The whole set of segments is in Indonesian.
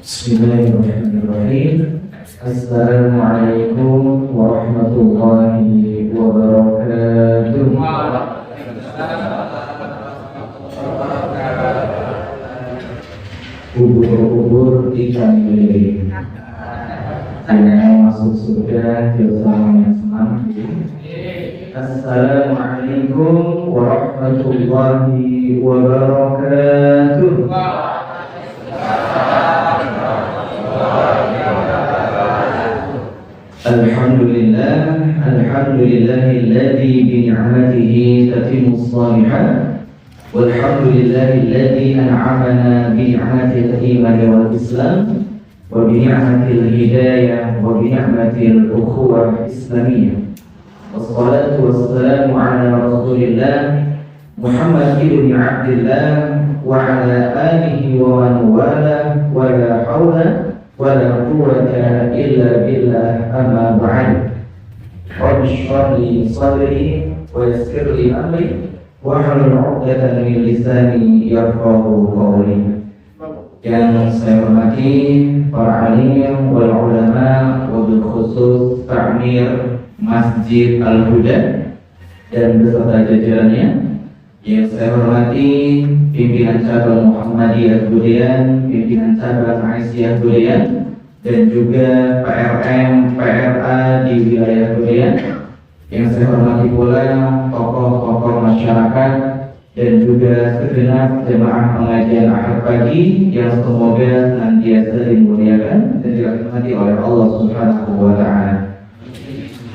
Bismillahirrahmanirrahim. Assalamualaikum warahmatullahi wabarakatuh. Ubur-ubur ikan lele, yang masuk surga bersama yang senang. Assalamualaikum warahmatullahi wabarakatuh. Alhamdulillahilladzi bi ni'matihi tatimmu shalihat. Walhamdulillahilladzi an'amana bi ni'matil iman wal islam wa bi ni'matil hidayah wa bi ni'matil ukhuwah islamiyah. Wassalatu wassalamu ala Rasulillah Muhammad ibn Abdillah wa ala alihi wa man wala wa la hawla wa la quwwata illa billah, amma ba'd. Rabbi shrah li sadri wa yassir li amri wahlul 'uqdatam min lisani yafqahu qawli. Yang saya hormati para alim wal ulama, wabil khusus Ta'mir Masjid Al-Huda dan beserta jajarannya. Yang saya hormati pimpinan cabang Muhammadiyah Budian, pimpinan cabang Aisyah Budian, dan juga PRM, PRA di wilayah Budian. Yang saya hormati pula tokoh-tokoh masyarakat dan juga segenap jemaah pengajian Ahad pagi yang semoga senantiasa dimuliakan dan dirahmati oleh Allah Subhanahu wa Ta'ala.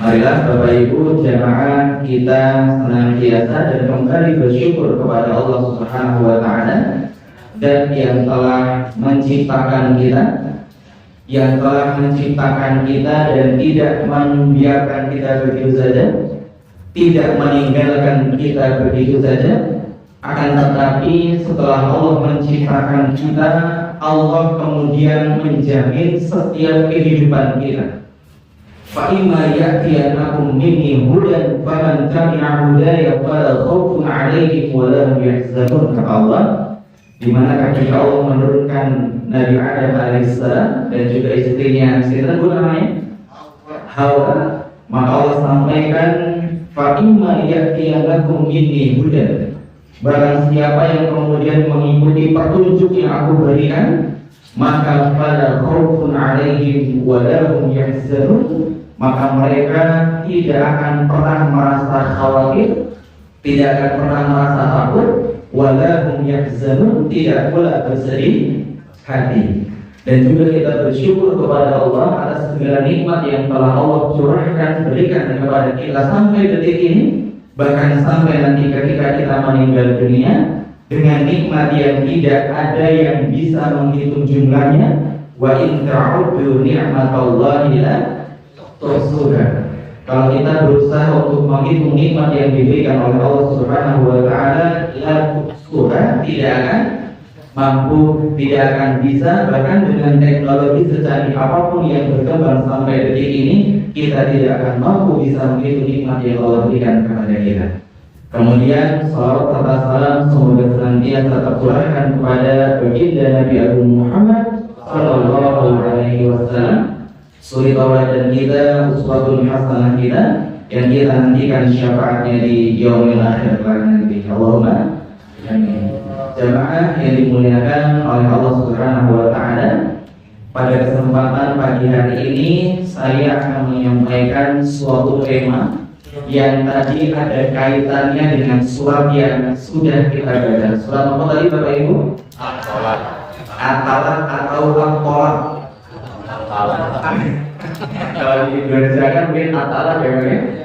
Marilah Bapak Ibu jemaah kita senantiasa dan kembali bersyukur kepada Allah Subhanahu wa Ta'ala dan yang telah menciptakan kita, dan tidak membiarkan kita begitu saja, tidak meninggalkan kita begitu saja. Akan tetapi setelah Allah menciptakan kita, Allah kemudian menjamin setiap kehidupan kita. Fa'imma ya'tiyanakum minni hudan faman tabi'a hudaya fala khaufun 'alaihim wa la hum yahzanun, kata Allah. Di mana ketika Allah menurunkan Nabi Adam alaihissalam dan juga istrinya, siapa namanya? Hawa. Maka Allah sampaikan, fa'imma ya'tiyanakum minni hudan. Barang siapa yang kemudian mengikuti petunjuk yang aku berikan, maka fala khaufun 'alaihim wa la hum yahzanun, maka mereka tidak akan pernah merasa khawatir, tidak akan pernah merasa takut, wala hum yahzanun, tidak pula bersedih hati. Dan juga kita bersyukur kepada Allah atas segala nikmat yang telah Allah curahkan, berikan kepada kita sampai detik ini, bahkan sampai nanti ketika kita meninggal dunia, dengan nikmat yang tidak ada yang bisa menghitung jumlahnya. Wa in ta'uddu ni'matallahi la tuhsuha. Kalau kita berusaha untuk menghitung nikmat yang diberikan oleh Allah Subhanahu wa Ta'ala, la tuhsuha, tidak akan mampu, tidak akan bisa. Bahkan dengan teknologi secanggih apapun yang berkembang sampai detik ini, kita tidak akan mampu bisa menghitung nikmat yang Allah berikan kepada kita. Kemudian salawat serta salam semoga senantiasa tercurahkan kepada baginda Nabi Agung Muhammad sallallahu alaihi wasallam, suri tauladan kita, uswatun hasanah kita, yang kita nantikan syafaatnya di yaumil akhir nanti. Allahumma amin. Jamaah yang dimuliakan oleh Allah Subhanahu wa Ta'ala, pada kesempatan pagi hari ini saya akan menyampaikan suatu tema yang tadi ada kaitannya dengan surat yang sudah kita baca. Surat apa tadi Bapak Ibu? At-Talaq atau At-Tolak. Kalau di Indonesia kan mungkin At-Talaq ya,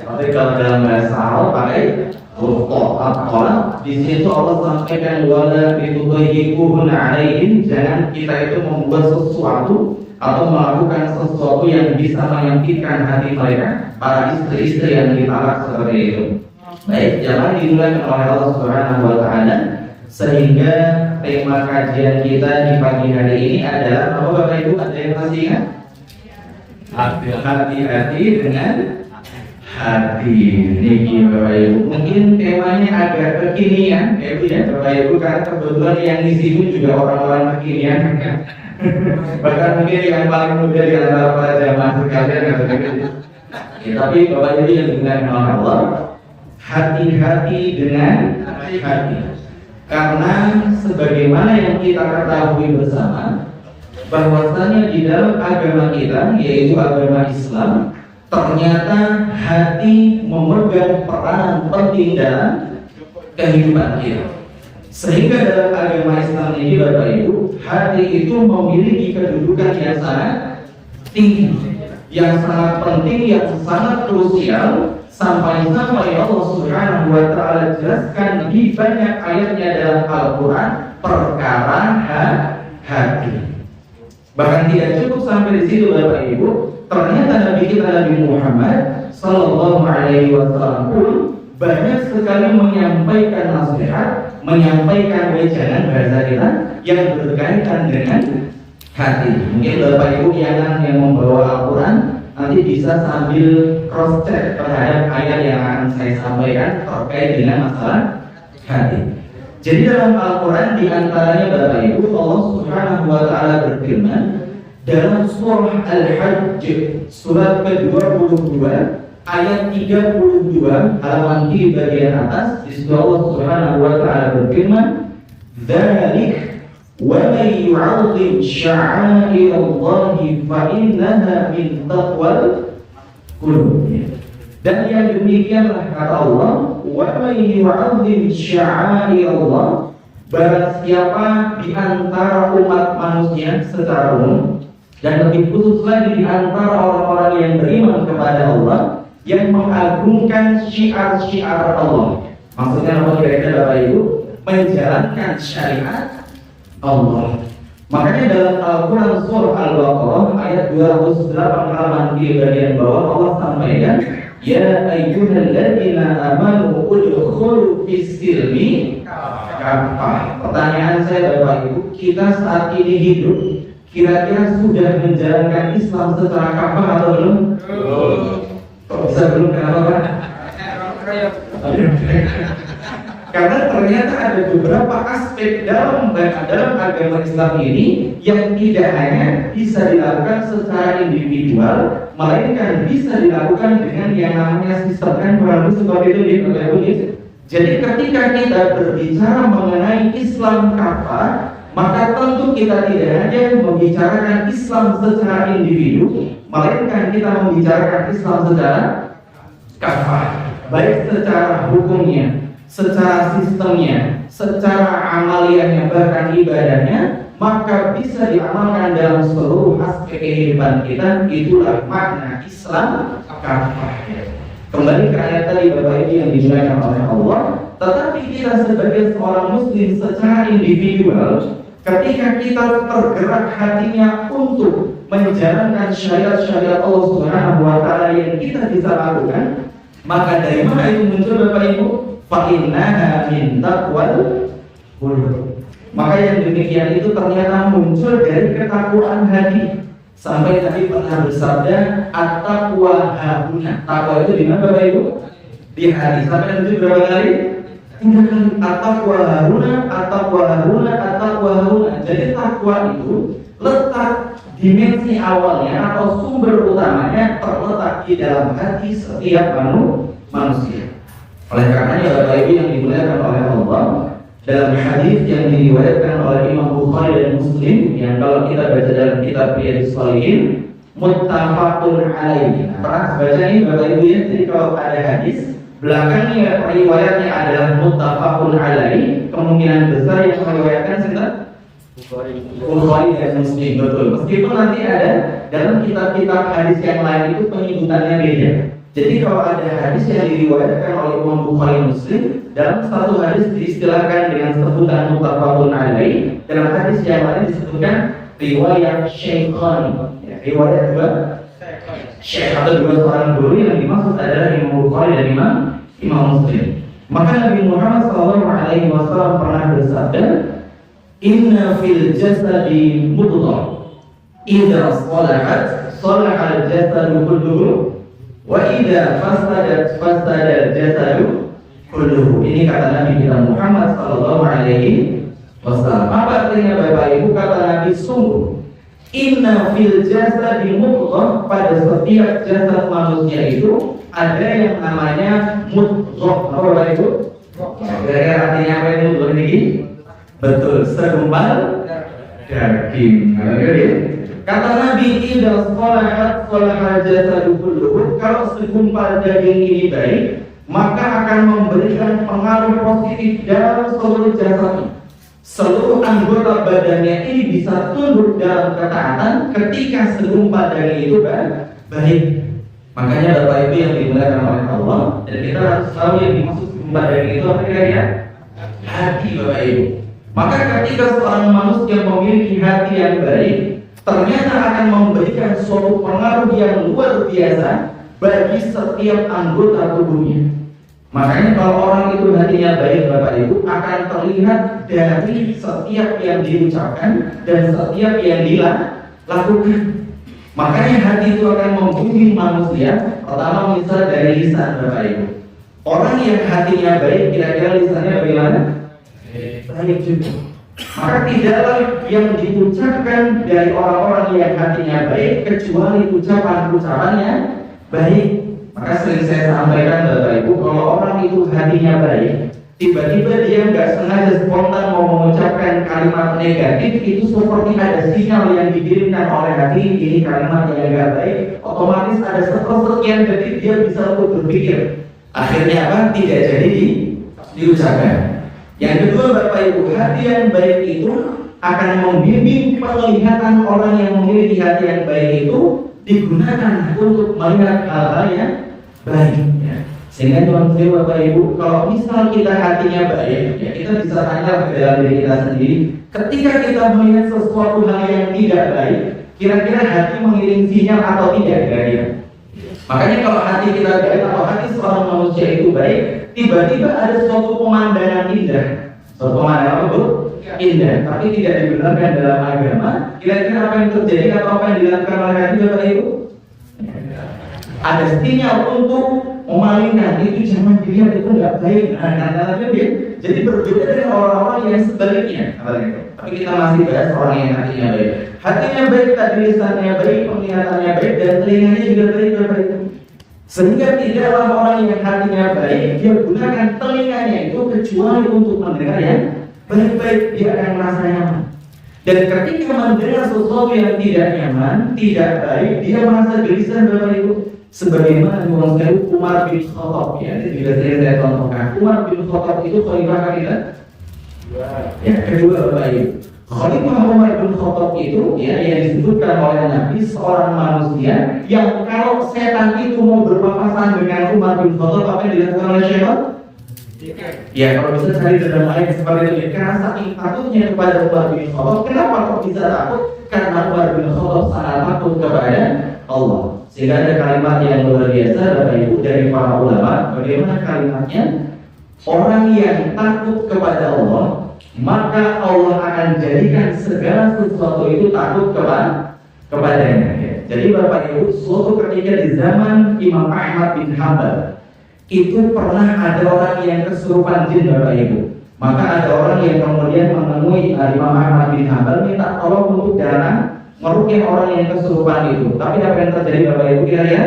tapi kalau dalam bahasa Arab pakai At-Tolak. Di situ Allah sampaikan wala bitudayyiquhunna 'alaihim, jangan kita itu membuat sesuatu atau melakukan sesuatu yang bisa menyakitkan hati mereka, para istri-istri yang ditalak seperti itu. Baik, jangan dimulai oleh Allah Subhanahu wa Ta'ala. Sehingga tema kajian kita di pagi hari ini adalah apa Bapak Ibu? Ada yang masih ingat? Hati-hati dengan hati. Ini Bapak Ibu. Mungkin temanya agak kekinian, ya Bapak Ibu, karena kebetulan yang di sini juga orang-orang kekinian. Bahkan mungkin yang paling muda di antara para jamaah sekalian. Ya, tapi Bapak Ibu yang dimuliakan oleh Allah, hati-hati dengan hati. Karena sebagaimana yang kita ketahui bersama, bahwasanya di dalam agama kita, yaitu agama Islam, ternyata hati memegang peranan penting dalam kehidupan kita. Sehingga dalam agama Islam ini Bapak Ibu, hati itu memiliki kedudukan yang sangat tinggi, yang sangat penting, yang sangat krusial. Sampai-sampai Allah Subhanahu wa Ta'ala jelaskan di banyak ayatnya dalam Al-Quran perkara hati. Bahkan tidak cukup sampai di situ Bapak Ibu, ternyata Nabi kita Nabi Muhammad Sallallahu Alaihi Wasallam pun banyak sekali menyampaikan nasihat, menyampaikan wejangan bahasa kita yang berkaitan dengan hati. Mungkin Bapak Ibu yang membawa Al-Quran nanti bisa sambil cross check terhadap ayat yang akan saya sampaikan terkait dengan masalah hati. Jadi dalam Al-Quran diantaranya Bapak Ibu, Allah Subhanahu wa Ta'ala berfirman dalam surah Al-Hajj surat ke-22 ayat 32 halaman kiri bagian atas. Di situ Allah Subhanahu wa Ta'ala berfirman, "Dzalik wa may yu'azzim sya'airallahi fa innaha min taqwal qulub." Dan yang demikianlah kata Allah, wa may yu'azzim sya'airallah, barang siapa di antara umat manusia secara umum dan lebih khusus lagi di antara orang-orang yang beriman kepada Allah yang mengagungkan syiar-syiar Allah. Maksudnya apa kira-kira Bapak Ibu? Menjalankan syariat Allah. Makanya dalam Al-Quran surah Al-Baqarah ayat 208 halaman di bagian bawah Allah sampaikan, ya ayyuhalladzina amanu udkhulu fis-silmi kafah. Pertanyaan saya Bapak Ibu, kita saat ini hidup kira-kira sudah menjalankan Islam secara kafah atau belum? Belum. Kok bisa belum? Kenapa Pak? Karena ternyata ada beberapa aspek dalam agama Islam ini yang tidak hanya bisa dilakukan secara individual, melainkan bisa dilakukan dengan yang namanya sistem, kan kurang seperti itu gitu. Jadi ketika kita berbicara mengenai Islam kafah, maka tentu kita tidak hanya membicarakan Islam secara individu, melainkan kita membicarakan Islam secara kafah, baik secara hukumnya, secara sistemnya, secara amaliyahnya, bahkan ibadahnya, maka bisa diamalkan dalam seluruh aspek kehidupan kita. Itulah makna Islam kafah. Kembali ke ayat tadi Bapak Ibu yang dimuliakan oleh Allah, tetapi kita sebagai seorang muslim secara individual, ketika kita tergerak hatinya untuk menjalankan syariat-syariat Allah Subhanahu wa Ta'ala yang kita bisa lakukan, maka dari mana itu muncul Bapak Ibu? Fa'innaha min taqwal qulub. Maka yang demikian itu ternyata muncul dari ketakwaan hati. Sampai tadi pernah bersabda at-taqwa hahuna. Takwa itu di mana Bapak Ibu? Di hati. Sampai nanti berapa kali? 3 kali. At-taqwa hahuna, at-taqwa hahuna, at-taqwa hahuna. Jadi takwa itu letak dimensi awalnya atau sumber utamanya terletak di dalam hati setiap manusia. Oleh karenanya Bapak Ibu yang dimuliakan oleh Allah, dalam hadis yang diriwayatkan oleh Imam Bukhari dan Muslim, yang kalau kita baca dalam kitab Riyadhus Shalihin, muttafaqun alaihi. Pernah baca ini Bapak Ibu ya? Jadi kalau ada hadis belakangnya riwayatnya adalah muttafaqun alaihi, kemungkinan besar yang meriwayatkan siapa? Bukhari dan Muslim, betul. Meskipun nanti ada dalam kitab-kitab hadis yang lain itu penyebutannya beda. Jadi kalau ada hadis yang diriwayatkan oleh Imam Bukhari Muslim, dalam satu hadis diistilahkan dengan sebutan muttafaqun alaihi, dalam hadis yang lain disebutkan riwayat Syaikhan, ya, riwayat dua syekh atau dua seorang guru, yang dimaksud adalah Imam Bukhari dan Imam Muslim. Maka Nabi Muhammad SAW pernah bersabda, Inna fil jasadi mudghah, idza salahat salahal jasadu kulluhu, wa idza fasadat fasadal jasadu kulluhu. Ini kata Nabi kita Muhammad SAW. Apa artinya Bapak Ibu? Kata Nabi, sungguh inna fil jasadi mudghah, pada setiap jasad manusia itu ada yang namanya mudghah. Apa Bapak Ibu? Kira-kira artinya apa itu mudghah ini? Betul, segumpal daging. Kata Nabi, idza salahat salahal jasadu kulluhu, kalau segumpal daging ini baik, maka akan memberikan pengaruh positif dalam seluruh jasadnya. Seluruh anggota badannya ini bisa tunduk dalam ketaatan ketika segumpal daging itu baik. Makanya Bapak Ibu yang dimuliakan oleh Allah, dan kita harus tahu yang dimaksud segumpal daging itu apa ya? Hati Bapak Ibu. Maka ketika seorang manusia memiliki hati yang baik, ternyata akan memberikan suatu pengaruh yang luar biasa bagi setiap anggota tubuhnya. Makanya kalau orang itu hatinya baik Bapak Ibu, akan terlihat dari setiap yang diucapkan dan setiap yang dilakukan. Makanya hati itu akan membimbing manusia. Pertama misal dari lisan Bapak Ibu. Orang yang hatinya baik, kira-kira lisannya bagaimana? Baik juga. Maka tidaklah yang diucapkan dari orang-orang yang hatinya baik kecuali ucapan-ucapannya baik. Maka sering saya sampaikan Bapak Ibu, kalau orang itu hatinya baik, tiba-tiba dia nggak sengaja spontan mau mengucapkan kalimat negatif, itu seperti ada sinyal yang dikirimkan oleh hati, ini kalimat yang nggak baik, otomatis ada sekian detik dia bisa untuk berpikir. Akhirnya apa? Tidak jadi diucapkan. Yang kedua Bapak Ibu, hati yang baik itu akan membimbing penglihatan orang yang memiliki hati yang baik itu digunakan untuk melihat hal-hal yang baik. Ya. Sehingga teman-teman Bapak Ibu, kalau misal kita hatinya baik, ya kita bisa tanya ke dalam diri kita sendiri. Ketika kita melihat sesuatu hal yang tidak baik, kira-kira hati mengirim sinyal atau tidak kira-kira? Makanya kalau hati kita baik atau hati seorang manusia itu baik, tiba-tiba ada suatu pemandangan indah. Suatu pemandangan apa Bu? Indah, tapi tidak dibenarkan dalam agama. Kira-kira apa yang terjadi atau apa yang dilakukan oleh hati Bapak Ibu? Ada sinyal untuk memalingkan, itu jangan dilihat, itu nggak baik. Jadi berbeda dengan orang-orang yang sebaliknya. Tapi kita masih bahas orang yang hatinya baik. Hatinya baik, tadi lisannya baik, penglihatannya baik, dan telinganya juga baik. Sehingga tidaklah orang yang hatinya baik dia gunakan telinganya itu kecuali untuk mendengar yang baik-baik, dia akan merasa nyaman. Dan ketika mendengar sesuatu yang tidak nyaman, tidak baik, dia merasa gelisah Bapak Ibu. Sebagaimana Umar bin Khattab, ya, ini juga saya contohkan. Umar bin Khattab itu khalifah ketiga, ya kedua Bapak Ibu. Khalifah Umar bin Khattab itu, ya, yang disebutkan oleh Nabi, seorang manusia yang kalau setan itu mau berpapasan dengan Umar bin Khattab, apa yang dilakukan oleh setan? Ya, kalau bisa cari dalam ayat seperti itu. Karena saking takutnya kepada Umar bin Khattab. Kenapa kok bisa takut? Karena Umar bin Khattab sangat takut kepada Allah. Sehingga ada kalimat yang luar biasa Bapak Ibu dari para ulama. Bagaimana kalimatnya? Orang yang takut kepada Allah, maka Allah akan jadikan segala sesuatu itu takut kepadanya. Ya. Jadi Bapak Ibu, suatu ketika di zaman Imam Ahmad bin Hanbal, itu pernah ada orang yang kesurupan jin Bapak Ibu. Maka ada orang yang kemudian menemui Imam Ahmad bin Hanbal minta tolong untuk datang meruqyah orang yang kesurupan itu. Tapi apa yang terjadi Bapak Ibu kira-kira?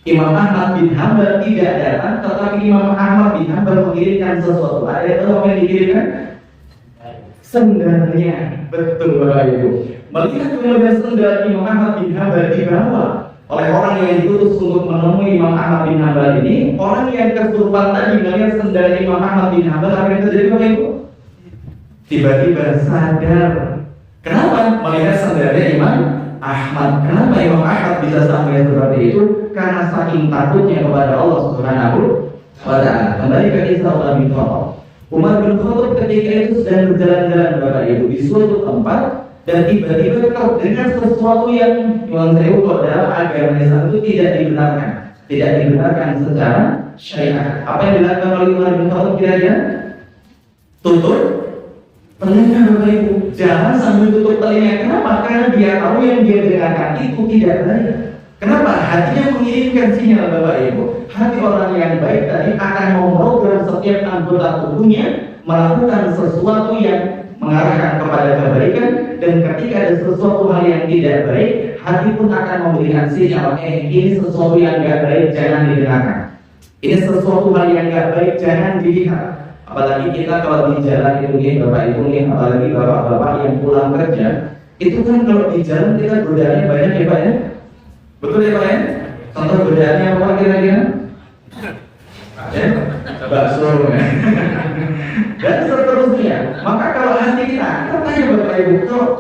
Imam Ahmad bin Hanbal tidak datang, tetapi Imam Ahmad bin Hanbal mengirimkan sesuatu. Ada yang yang dikirimkan? Sendalnya. Betul Bapak Ibu. Melihat kemudian sendal Imam Ahmad bin Hanbal dibawa oleh orang yang diutus untuk menemui Imam Ahmad bin Hanbal ini, orang yang kesurupan tadi melihat sendal Imam Ahmad bin Hanbal, apa yang terjadi Bapak Ibu? Tiba-tiba sadar. Kenapa? Melihat sendalnya Imam Ahmad. Kenapa Imam Ahmad bisa sampai seperti itu? Karena saking takutnya kepada Allah Subhanahu wa Ta'ala. Kembali ke kisah Umar bin Khattab. Umar bin Khattab ketika itu sedang berjalan-jalan Bapak Ibu di suatu tempat, dan tiba-tiba terdengar sesuatu yang Tuhan Sewu dalam agama Islam itu tidak dibenarkan. tidak dibenarkan secara syariat. Apa yang dilakukan oleh Umar bin Khattab kira-kira? Tutup telinga Bapak Ibu. Jangan sambil tutup telinga. Kenapa? Karena dia tahu yang dia dengarkan itu tidak baik. Kenapa? Hatinya mengirimkan sinyal Bapak Ibu. Hati orang yang baik tadi akan memprogram setiap anggota tubuhnya melakukan sesuatu yang mengarahkan kepada kebaikan, dan ketika ada sesuatu hal yang tidak baik, hati pun akan memberikan sinyal, ini sesuatu yang tidak baik, jangan didengarkan. Ini sesuatu hal yang tidak baik, jangan dilihat. Apalagi kita kalau di jalan itu nih Bapak Ibu nih, apalagi bapak-bapak yang pulang kerja, itu kan kalau di jalan kita godaannya banyak ya Pak ya? Betul ya Pak ya? Contoh godaannya apa kira-kira? Ya? Bakso ya? Dan seterusnya. Maka kalau hati kita tanya Bapak Ibu, kalau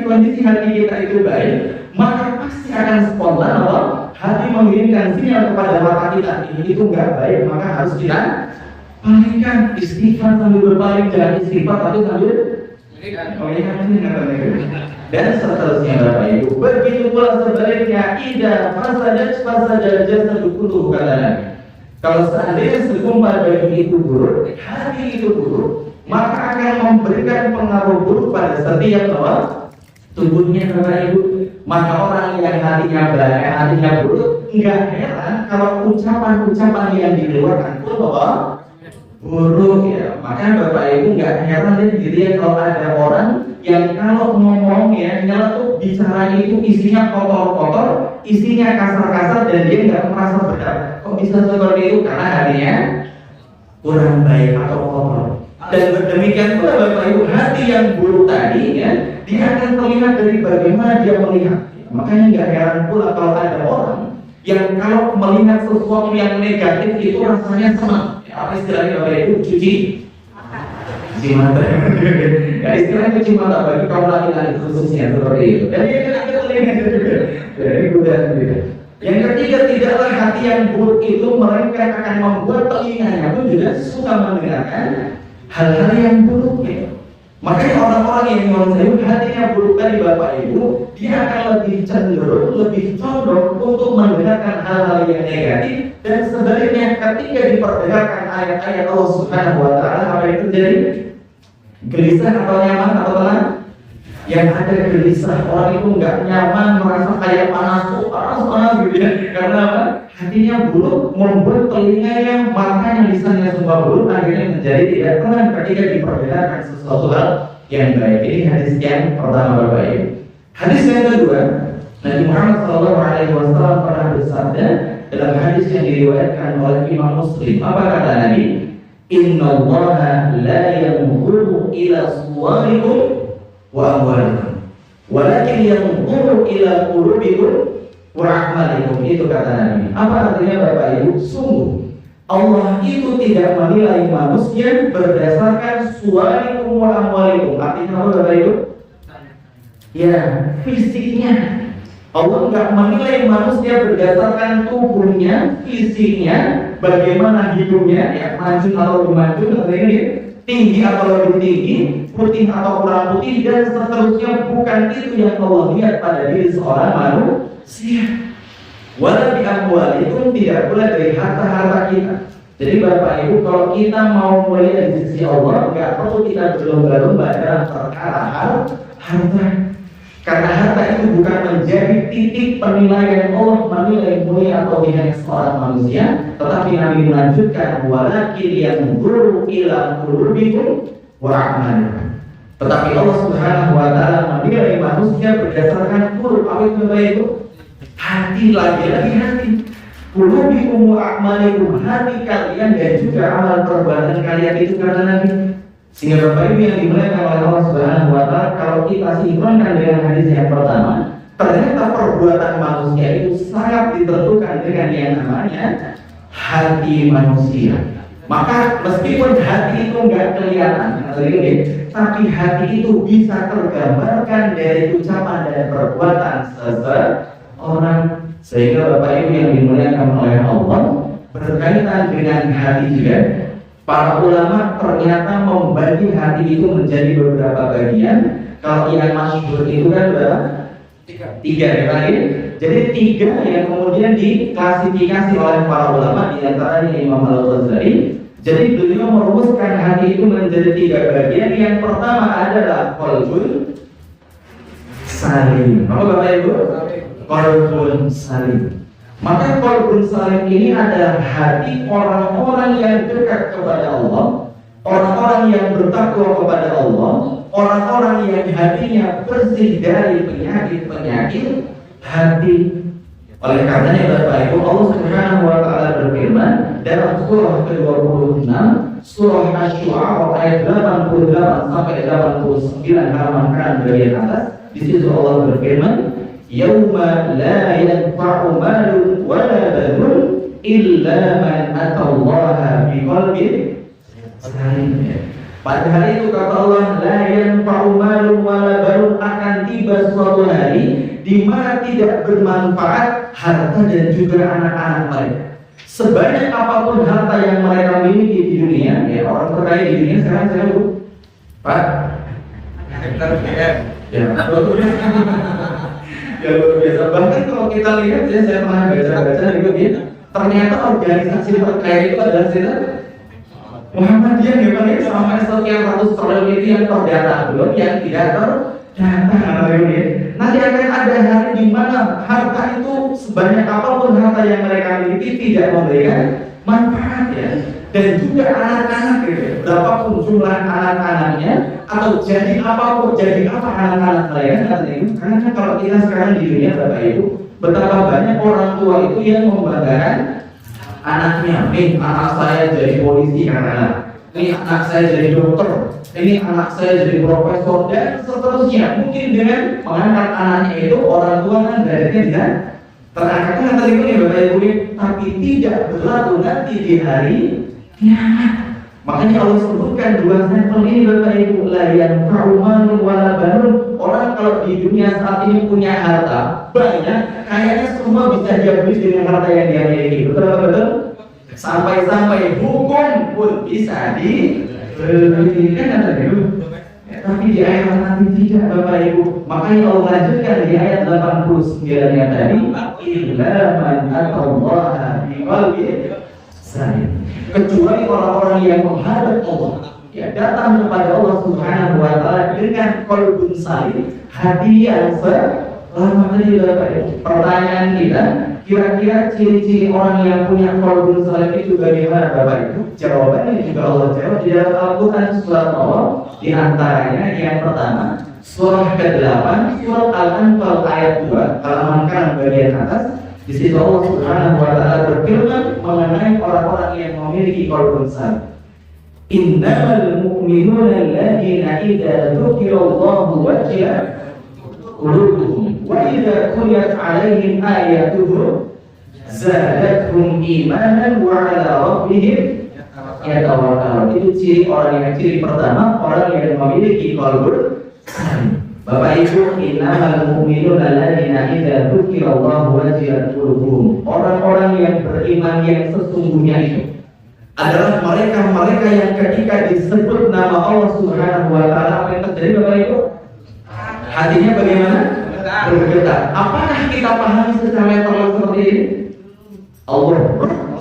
kondisi hati kita itu baik, maka pasti akan spontan apa? Hati mengirimkan sinyal kepada mata kita, ini itu nggak baik, maka harus kita palingkan. Istighfar sambil berpaling, jangan istighfar tapi sambil dan seterusnya Bapak Ibu. Begitu pula sebaliknya, idza fasadat jasadu kulluhu kata Nabi. Kalau seandainya segumpal daging itu buruk, hati itu buruk, maka akan memberikan pengaruh buruk pada setiap tubuhnya Bapak Ibu. Maka orang yang hatinya baik, hatinya buruk, enggak heran kalau ucapan-ucapan yang dikeluarkan pun buruk ya. Maka Bapak Ibu enggak heran gitu ya kalau ada orang yang kalau ngomong ya nyeletuk bicara itu isinya kotor-kotor, isinya kasar-kasar, dan dia nggak merasa berat. Kok bisa seperti itu? Karena hatinya kurang baik atau kotor. Dan demikian pula Bapak Ibu, hati yang buruk tadi ya, dia akan terlihat dari bagaimana dia melihat. Makanya nggak heran pula kalau ada orang yang kalau melihat sesuatu yang negatif itu rasanya senang. Ya, apa istilahnya Bapak Ibu? Cuci mata. Ya istilahnya cuci mata bagi kaum laki-laki khususnya seperti itu. Dan dia kena telinga juga. Jadi godaan gitu. Yang ketiga, tidaklah hati yang buruk itu melainkan akan membuat telinganya pun juga suka mendengarkan hal-hal yang buruk ya. Makanya orang-orang yang menurut hatinya buruk tadi Bapak Ibu, dia akan lebih cenderung, lebih condong untuk mendengarkan hal-hal yang negatif. Dan sebaliknya ketika diperdengarkan ayat-ayat Allah Subhanahu wa Ta'ala, apa yang terjadi? Gelisah atau nyaman atau tenang? Yang ada gelisah, orang itu nggak nyaman, merasa kayak panas gitu ya. Karena apa? Hatinya buruk, membuat telinganya, matanya, lisannya semua buruk, akhirnya menjadi tidak tenang ketika diperdengarkan sesuatu hal yang baik. Ini hadis yang pertama Bapak Ibu. Hadis yang kedua, Nabi Muhammad SAW pernah bersabda dalam hadis yang diriwayatkan oleh Imam Muslim. Apa kata Nabi? Inna Allaha la yanzuru ila suwarikum wa amwalikum, walakin yanzuru ila qulubikum wa a'malikum. Itu kata Nabi. Apa artinya Bapak Ibu? Sungguh Allah itu tidak menilai manusia berdasarkan suwarikum wa amwalikum. Artinya apa Bapak Ibu? Ya, fisiknya. Allah nggak menilai manusia berdasarkan tubuhnya, fisiknya, bagaimana hidungnya, ya mancung atau dimancung, tinggi atau lebih tinggi, putih atau kurang putih, dan seterusnya. Bukan itu yang Allah lihat pada diri seorang manusia. Walau di amwalikum, tidak pula dari harta-harta kita. Jadi Bapak Ibu, kalau kita mau melihat di sisi Allah, nggak perlu kita berlomba-lomba dalam perkara harta. Karena harta itu bukan menjadi titik penilaian Allah menilai mulia atau hina seorang manusia, tetapi Nabi melanjutkan walakin yanzuru ila qulubikum wa a'malikum. Tetapi Allah Subhanahu wa Ta'ala menilai manusia berdasarkan qulub. Apa itu Bapak Ibu? Hati, lagi-lagi hati. Qulubikum wa a'malikum, hati kalian dan juga amal perbuatan kalian itu kata Nabi. Sehingga Bapak Ibu yang dimuliakan oleh Allah Subhanahu wa Ta'ala, kalau kita sinkronkan dengan hadis yang pertama, ternyata perbuatan manusia itu sangat ditentukan dengan yang namanya hati manusia. Maka meskipun hati itu nggak kelihatan, tapi hati itu bisa tergambarkan dari ucapan dan perbuatan seseorang. Sehingga Bapak Ibu yang dimuliakan oleh Allah, berkaitan dengan hati juga, para ulama ternyata membagi hati itu menjadi beberapa bagian. Kalau yang masyhur itu kan berapa? Tiga ya tadi. Jadi tiga yang kemudian diklasifikasi oleh para ulama, di antaranya Imam Al-Ghazali. Jadi beliau merumuskan hati itu menjadi tiga bagian. Yang pertama adalah qalbun salim. Apa Bapak Ibu? Qalbun salim. Maka qalbun salim ini adalah hati orang-orang yang dekat kepada Allah, orang-orang yang bertakwa kepada Allah, orang-orang yang hatinya bersih dari penyakit-penyakit hati. Oleh karenanya Bapak Ibu, Allah Subhanahu wa taala berfirman dalam surah ke-26, surah Asy-Syu'ara ayat 88 sampai 89 halaman bagian atas. Di situ Allah berfirman, "Yauma la yanfa'u malun wa la banun illa man atallaha biqalbin salim." Pada hari itu kata Allah, la yanfa'u malun wa la banun, akan tiba suatu hari di mana tidak bermanfaat harta dan juga anak-anak mereka. Sebanyak apapun harta yang mereka miliki di dunia, ya orang terkaya di dunia sekarang saya Bu, Pak, ya, ya luar biasa. Bahkan kalau kita lihat, ya saya pernah baca juga gitu, ternyata organisasi terkaya itu adalah siapa? Muhammadiyah, ya sampai sekian ratus triliun itu yang terdata, belum yang tidak terdata. Nanti akan ada hari di mana harta itu sebanyak apapun harta yang mereka miliki tidak memberikan manfaat ya. Dan juga anak-anak gitu, berapapun jumlah anak-anaknya atau jadi apapun, jadi apa anak-anak mereka itu. Karena kalau kita sekarang di dunia Bapak Ibu, betapa banyak orang tua itu yang membanggakan anaknya. Nih anak saya jadi polisi karena ini anak saya jadi dokter, ini anak saya jadi profesor dan seterusnya. Mungkin dengan mengangkat anaknya itu orang tua kan derajatnya bisa terangkat tadi ini Bapak Ibu, tapi tidak berlaku nanti di hari kiamat. Makanya Allah sebutkan dua sampel ini Bapak Ibu, la yanfa'u malun wala banun. Orang kalau di dunia saat ini punya harta banyak, kayaknya semua bisa dia beli dengan harta yang dia miliki. Betul? Sampai-sampai hukum pun bisa diberikan kata dulu. Tapi di ayat nanti tidak Bapak Ibu. Makanya Allah lanjutkan di ayat 89 yang tadi, illa man atallaha biqalbin salim. Kecuali orang-orang yang menghadap Allah, ya datang kepada Allah Subhanahu wa taala dengan qalbun salim, hati yang selamat. Tadi Bapak Ibu, pertanyaan kita, kira-kira ciri-ciri orang yang punya qalbun salim itu bagaimana Bapak Ibu? Jawabannya juga Allah jawab di dalam Al-Quran surat Allah. Di antaranya yang pertama, surah ke-8, surat Al-Anfal ayat 2, halaman kanan bagian atas. Di situ Allah Subhanahu wa taala berfirman mengenai orang-orang yang memiliki qalbun salim. Innamal mu'minuna alladziina idza dzukirallahu wajilat qulubuhum wa idza tuliyat 'alaihim ayatuhu zadatuhum imanan wa 'ala rabbihim yatawakkalun. Itu ciri orang yang ciri pertama, orang yang memiliki qalbun salim. Bapak Ibu, innamal mu'minuna alladziina idza dzukirallahu wajilat qulubuhum. Orang-orang yang beriman yang sesungguhnya itu adalah mereka-mereka yang ketika disebut nama Allah Subhanahu wa taala, apa yang terjadi Bapak Ibu? Hatinya bagaimana? Bergetar. Apakah kita pahami secara literal seperti ini? Allah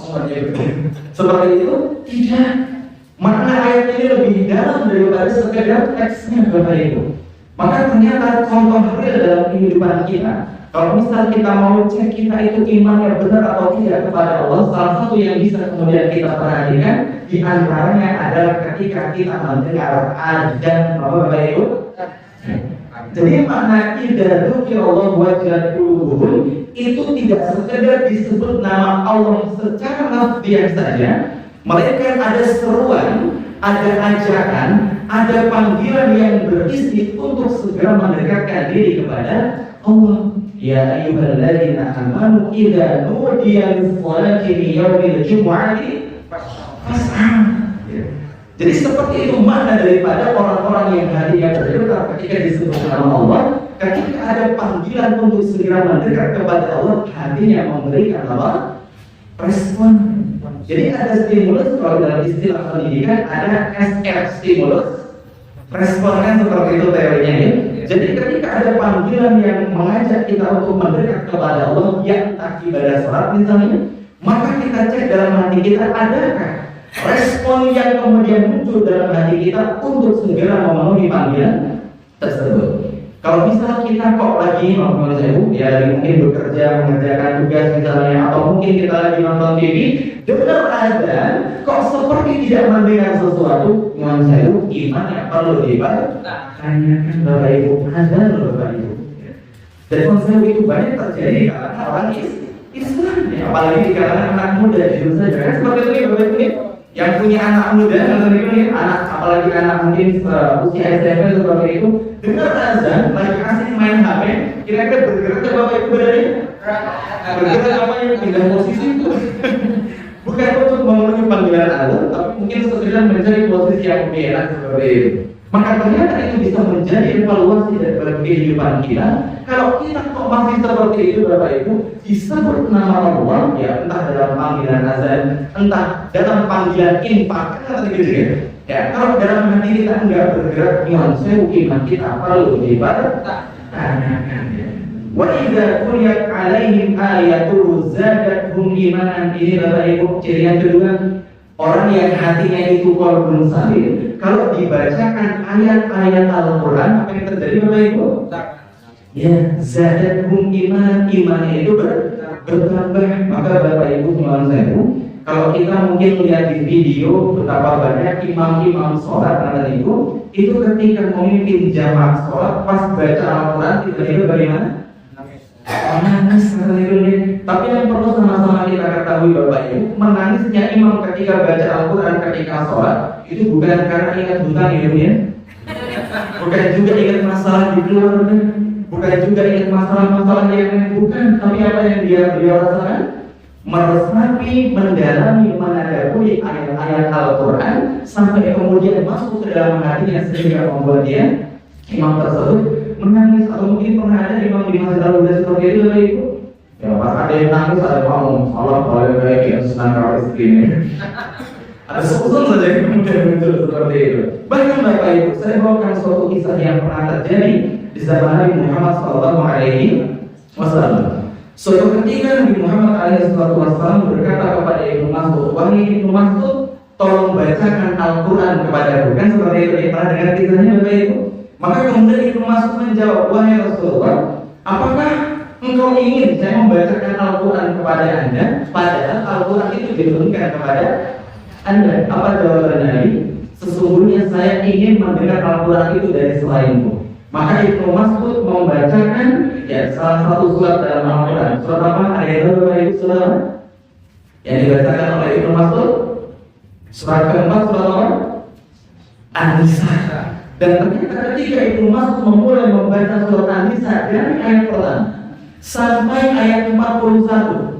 seperti itu? Tidak. Makna ayat ini lebih dalam daripada sekedar teksnya Bapak Ibu. Maka ternyata contoh real dalam kehidupan kita, kalau misal kita mau cek kita itu imannya benar atau tidak kepada Allah, salah satu yang bisa kemudian kita perhatikan di antaranya adalah ketika kita mendengar adzan Bapak Ibu. Jadi makna idza dzukirallahu wajilat qulubuhum itu tidak sekedar disebut nama Allah secara lafziah saja, melainkan ada seruan, ada ajakan, ada panggilan yang berisi untuk segera mendekatkan diri kepada Allah. Ya ayyuhalladzina amanu idza nudiya lis-shalati min yaumil jumu'ati fas'au. Jadi seperti itu makna daripada orang-orang yang hatinya bergetar ketika disebut nama Allah, ketika ada panggilan untuk segera mendekat kepada Allah, hatinya memberikan apa? Respon. Jadi ada stimulus, kalau dalam istilah pendidikan ada SF stimulus, respon kan seperti itu teorinya ya. Jadi ketika ada panggilan yang mengajak kita untuk mendekat kepada Allah, ya entah ibadah sholat misalnya, maka kita cek dalam hati kita, adakah respon yang kemudian muncul dalam hati kita untuk segera memenuhi panggilan tersebut. Kalau misalnya kita kok lagi nonton ya mungkin bekerja mengerjakan tugas misalnya, atau mungkin kita lagi nonton TV, dengar azan kok seperti tidak mendengar sesuatu, mohon saya iman yang perlu ditanyakan Bapak Ibu, azan loh Bapak Ibu. Dan konsep itu banyak terjadi di kalangan orang Islam, ya, apalagi di kalangan anak muda jujur saja. Kan seperti itu Bapak Ibu yang punya anak muda, anak apalagi anak mungkin usia SMP seperti itu, dengar azan lagi asik main HP, kira-kira bergerak ke Bapak Ibu berani? Bergerak apa yang pindah posisi itu? Bukan untuk memenuhi panggilan azan, tapi mungkin sekedar mencari posisi yang lebih enak seperti itu. Maka ternyata itu bisa menjadi evaluasi dalam kehidupan kita. Kalau kita kok masih seperti itu Bapak Ibu, disebut nama Allah, ya entah dalam panggilan azan, entah dalam panggilan infak, kan tadi gitu ya. Ya, kalau dalam hati kita enggak bergerak, iman kita perlu dipertanyakan. Wa idza tuliyat alaihim ayatu zadatuhum imanan. Ini Bapak Ibu ciri yang kedua, orang yang hatinya itu qalbun salim. Kalau dibacakan ayat-ayat Al-Quran, apa yang terjadi Bapak Ibu? Ya, zadatuhum imannya itu bertambah. Maka Bapak Ibu mohon saya, kalau kita mungkin lihat di video betapa banyak imam-imam sholat nanti itu ketika memimpin jamaah sholat pas baca Al-Quran tiba-tiba bagaimana? Menangis. Tapi yang perlu sama-sama kita ketahui Bapak Ibu, menangisnya imam ketika baca Al-Quran ketika sholat itu bukan karena ingat hutang ya, bukan juga ingat masalah di keluarga, bukan juga ingat masalah-masalah yang bukan, tapi apa yang dia rasakan? Meresapi, mendalami, menadaburi ayat-ayat Al-Quran sampai kemudian masuk ke dalam hatinya sehingga membuat dia imam tersebut menangis. Atau mungkin pernah ada imam di Masjid Al-Huda seperti itu Bapak Ibu. Ya pas ada yang nangis ada ngomong Allah boleh baik yang senang kalau istri ini. Ada seusul saja yang kemudian muncul seperti itu. Bahkan Bapak Ibu, saya bawakan suatu kisah yang pernah terjadi di zaman Nabi Muhammad SAW. Suatu ketika Nabi Muhammad SAW berkata kepada Ibnu Mas'ud, wahai Ibnu Mas'ud, tolong bacakan Al-Quran kepadaku. Kan seperti itu, pernah dengar kisahnya Bapak Ibu? Maka kemudian Ibnu Mas'ud menjawab, wahai Rasulullah, apakah engkau ingin saya membacakan Al-Quran kepada Anda? Padahal Al-Quran itu diturunkan kepada Anda. Apa jawaban Nabi? Sesungguhnya saya ingin mendengar Al-Quran itu dari selainku. Maka Ibnu Mas'ud membacakan ya salah satu surat dalam Al-Quran. Surat apa? Ada yang tahu Bapak Ibu surat yang dibacakan oleh Ibnu Mas'ud? Surat keempat, surat apa? An-Nisa. Dan ternyata ketika Ibnu Mas'ud memulai membaca surat An-Nisa dari ayat pertama sampai ayat 41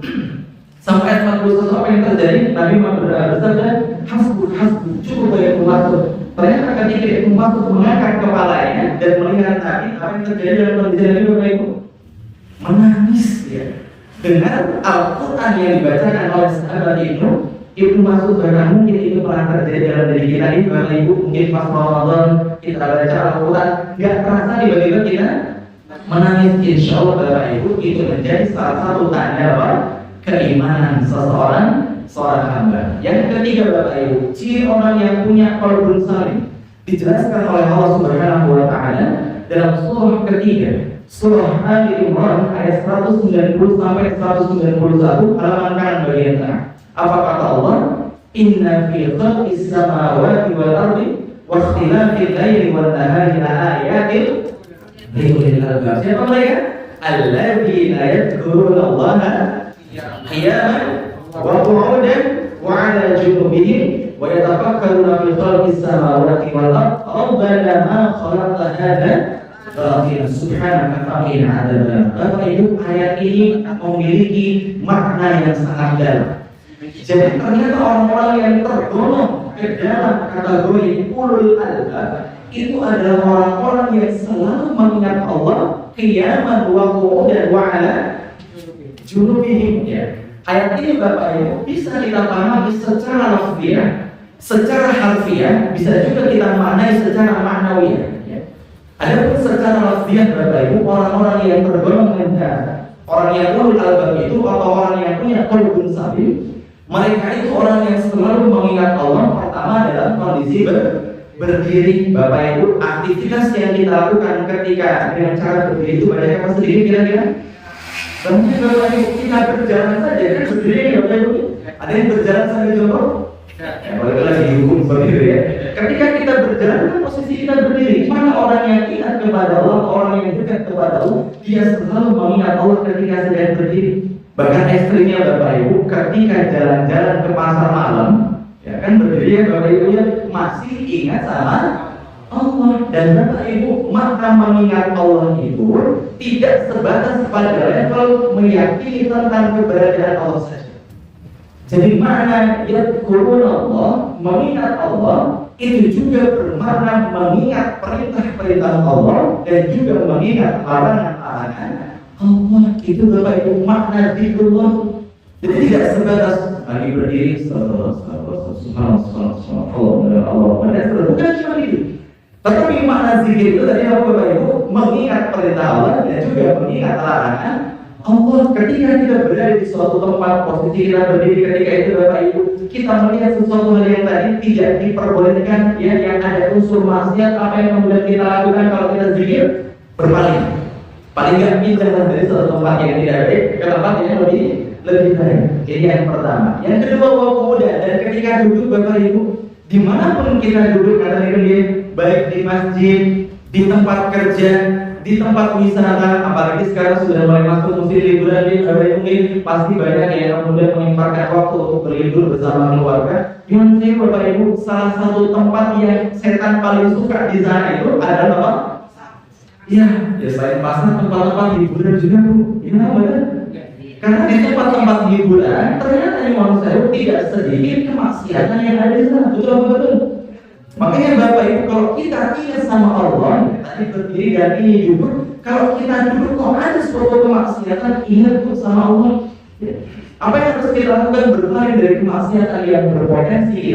sampai ayat 41 apa yang terjadi? Nabi bersabda, hasbun cukup bagi Ibnu Mas'ud. Ternyata ketika Ibnu Mas'ud mengangkat kepalanya dan melihat Nabi, apa yang terjadi dalam kondisi Nabi Bapak Ibu? Menangis ya. Dengan Al-Quran yang dibacakan oleh sahabat Ibnu Mas'ud. Bahkan mungkin itu pernah terjadi dalam diri kita ini Bapak Ibu. Mungkin pas Ramadan kita baca Al-Quran, gak terasa tiba-tiba kita menangis. Insya Allah Bapak Ibu itu menjadi salah satu tanda apa? Keimanan seorang hamba. Yang ketiga Bapak Ibu, ciri orang yang punya qalbun salim dijelaskan oleh Allah Subhanahu wa taala dalam surah ketiga, surah Ali Imran ayat 190 sampai 191 halaman kanan bagian tengah. Apa kata Allah? Inna fi khalqis samawati wal ardi wa ikhtilafil laili wan nahari laayatin liulil albab. Siapa mereka? Alladzina yadhkuruna Allaha qiyaman wa qu'udan wa 'ala junubihim wa yatafakkaruna fi khalqis samawati wal ardi rabbana ma khalaqta hadza batila subhanaka faqina 'adzabannar. Bapak Ibu, ayat ini memiliki makna yang sangat dalam. Jadi ternyata orang-orang yang tergolong ke dalam kategori ulul albab itu adalah orang-orang yang selalu mengingat Allah qiyaman wa qu'udan wa 'ala junubihim. Ayat ini Bapak Ibu bisa kita pahami secara lafziah, secara harfiah, bisa juga kita maknai secara maknawiyah. Adapun secara lafziah Bapak Ibu, orang-orang yang tergolong orang yang ulul albab itu atau orang yang punya qalbun salim, mereka itu orang yang selalu mengingat Allah. Pertama dalam kondisi berdiri. Bapak Ibu, aktivitas yang kita lakukan ketika dengan cara berdiri itu banyak apa sendiri kira-kira? Mungkin Bapak Ibu kita berjalan saja kan berdiri ya Bapak Ibu. Ada yang berjalan sambil contoh? Mereka lagi dihukum seperti itu ya. Ketika kita berjalan kan posisi kita berdiri. Mana orang yang ingat kepada Allah, orang yang dekat kepada Allah, dia selalu mengingat Allah ketika sedang berdiri. Bahkan ekstrimnya Bapak Ibu, ketika jalan-jalan ke pasar malam, ya kan berdiri ya Bapak Ibu ya, masih ingat sama Allah. Dan Bapak Ibu, maka mengingat Allah itu tidak sebatas pada level meyakini tentang keberadaan Allah saja. Jadi makna yadkurun Allah, mengingat Allah, itu juga bermakna mengingat perintah-perintah Allah dan juga mengingat larangan-larangan Allah. Itu Bapak Ibu makna zikrullah. Jadi tidak sebatas lagi berdiri subhanallah bukan cuma itu. Tetapi makna zikir itu tadi apa Bapak Ibu? Mengingat perintah Allah dan juga mengingat larangan Allah. Ketika kita berada di suatu tempat, posisi kita berdiri ketika itu Bapak Ibu, kita melihat sesuatu hal yang tadi tidak diperbolehkan, ya, yang ada unsur maksiat, apa yang kemudian kita lakukan kalau kita zikir? Berpaling. Paling nggak pindah dari suatu tempat yang tidak baik ke tempat yang lebih baik. Jadi yang pertama. Yang kedua, pemuda, dan ketika duduk Bapak Ibu, dimanapun kita duduk, kata ini baik di masjid, di tempat kerja, di tempat wisata, apalagi sekarang sudah mulai masuk musim liburan di mungkin pasti banyak yang kemudian menyempatkan waktu untuk berlibur bersama keluarga. Yang saya Bapak Ibu, salah satu tempat yang setan paling suka di sana itu adalah apa? Ya selain pasar, tempat-tempat hiburan juga Bu. Gimana benar? Karena di tempat-tempat hiburan ternyata di manusia tidak sedikit kemaksiatan yang ada di sana. Betul. Makanya Bapak Ibu, kalau kita ingat sama Allah, tadi berdiri dan ini duduk, kalau kita duduk kok ada suatu kemaksiatan, ingat Bu sama Allah. Apa yang harus kita lakukan? Berpaling dari kemaksiatan yang berpotensi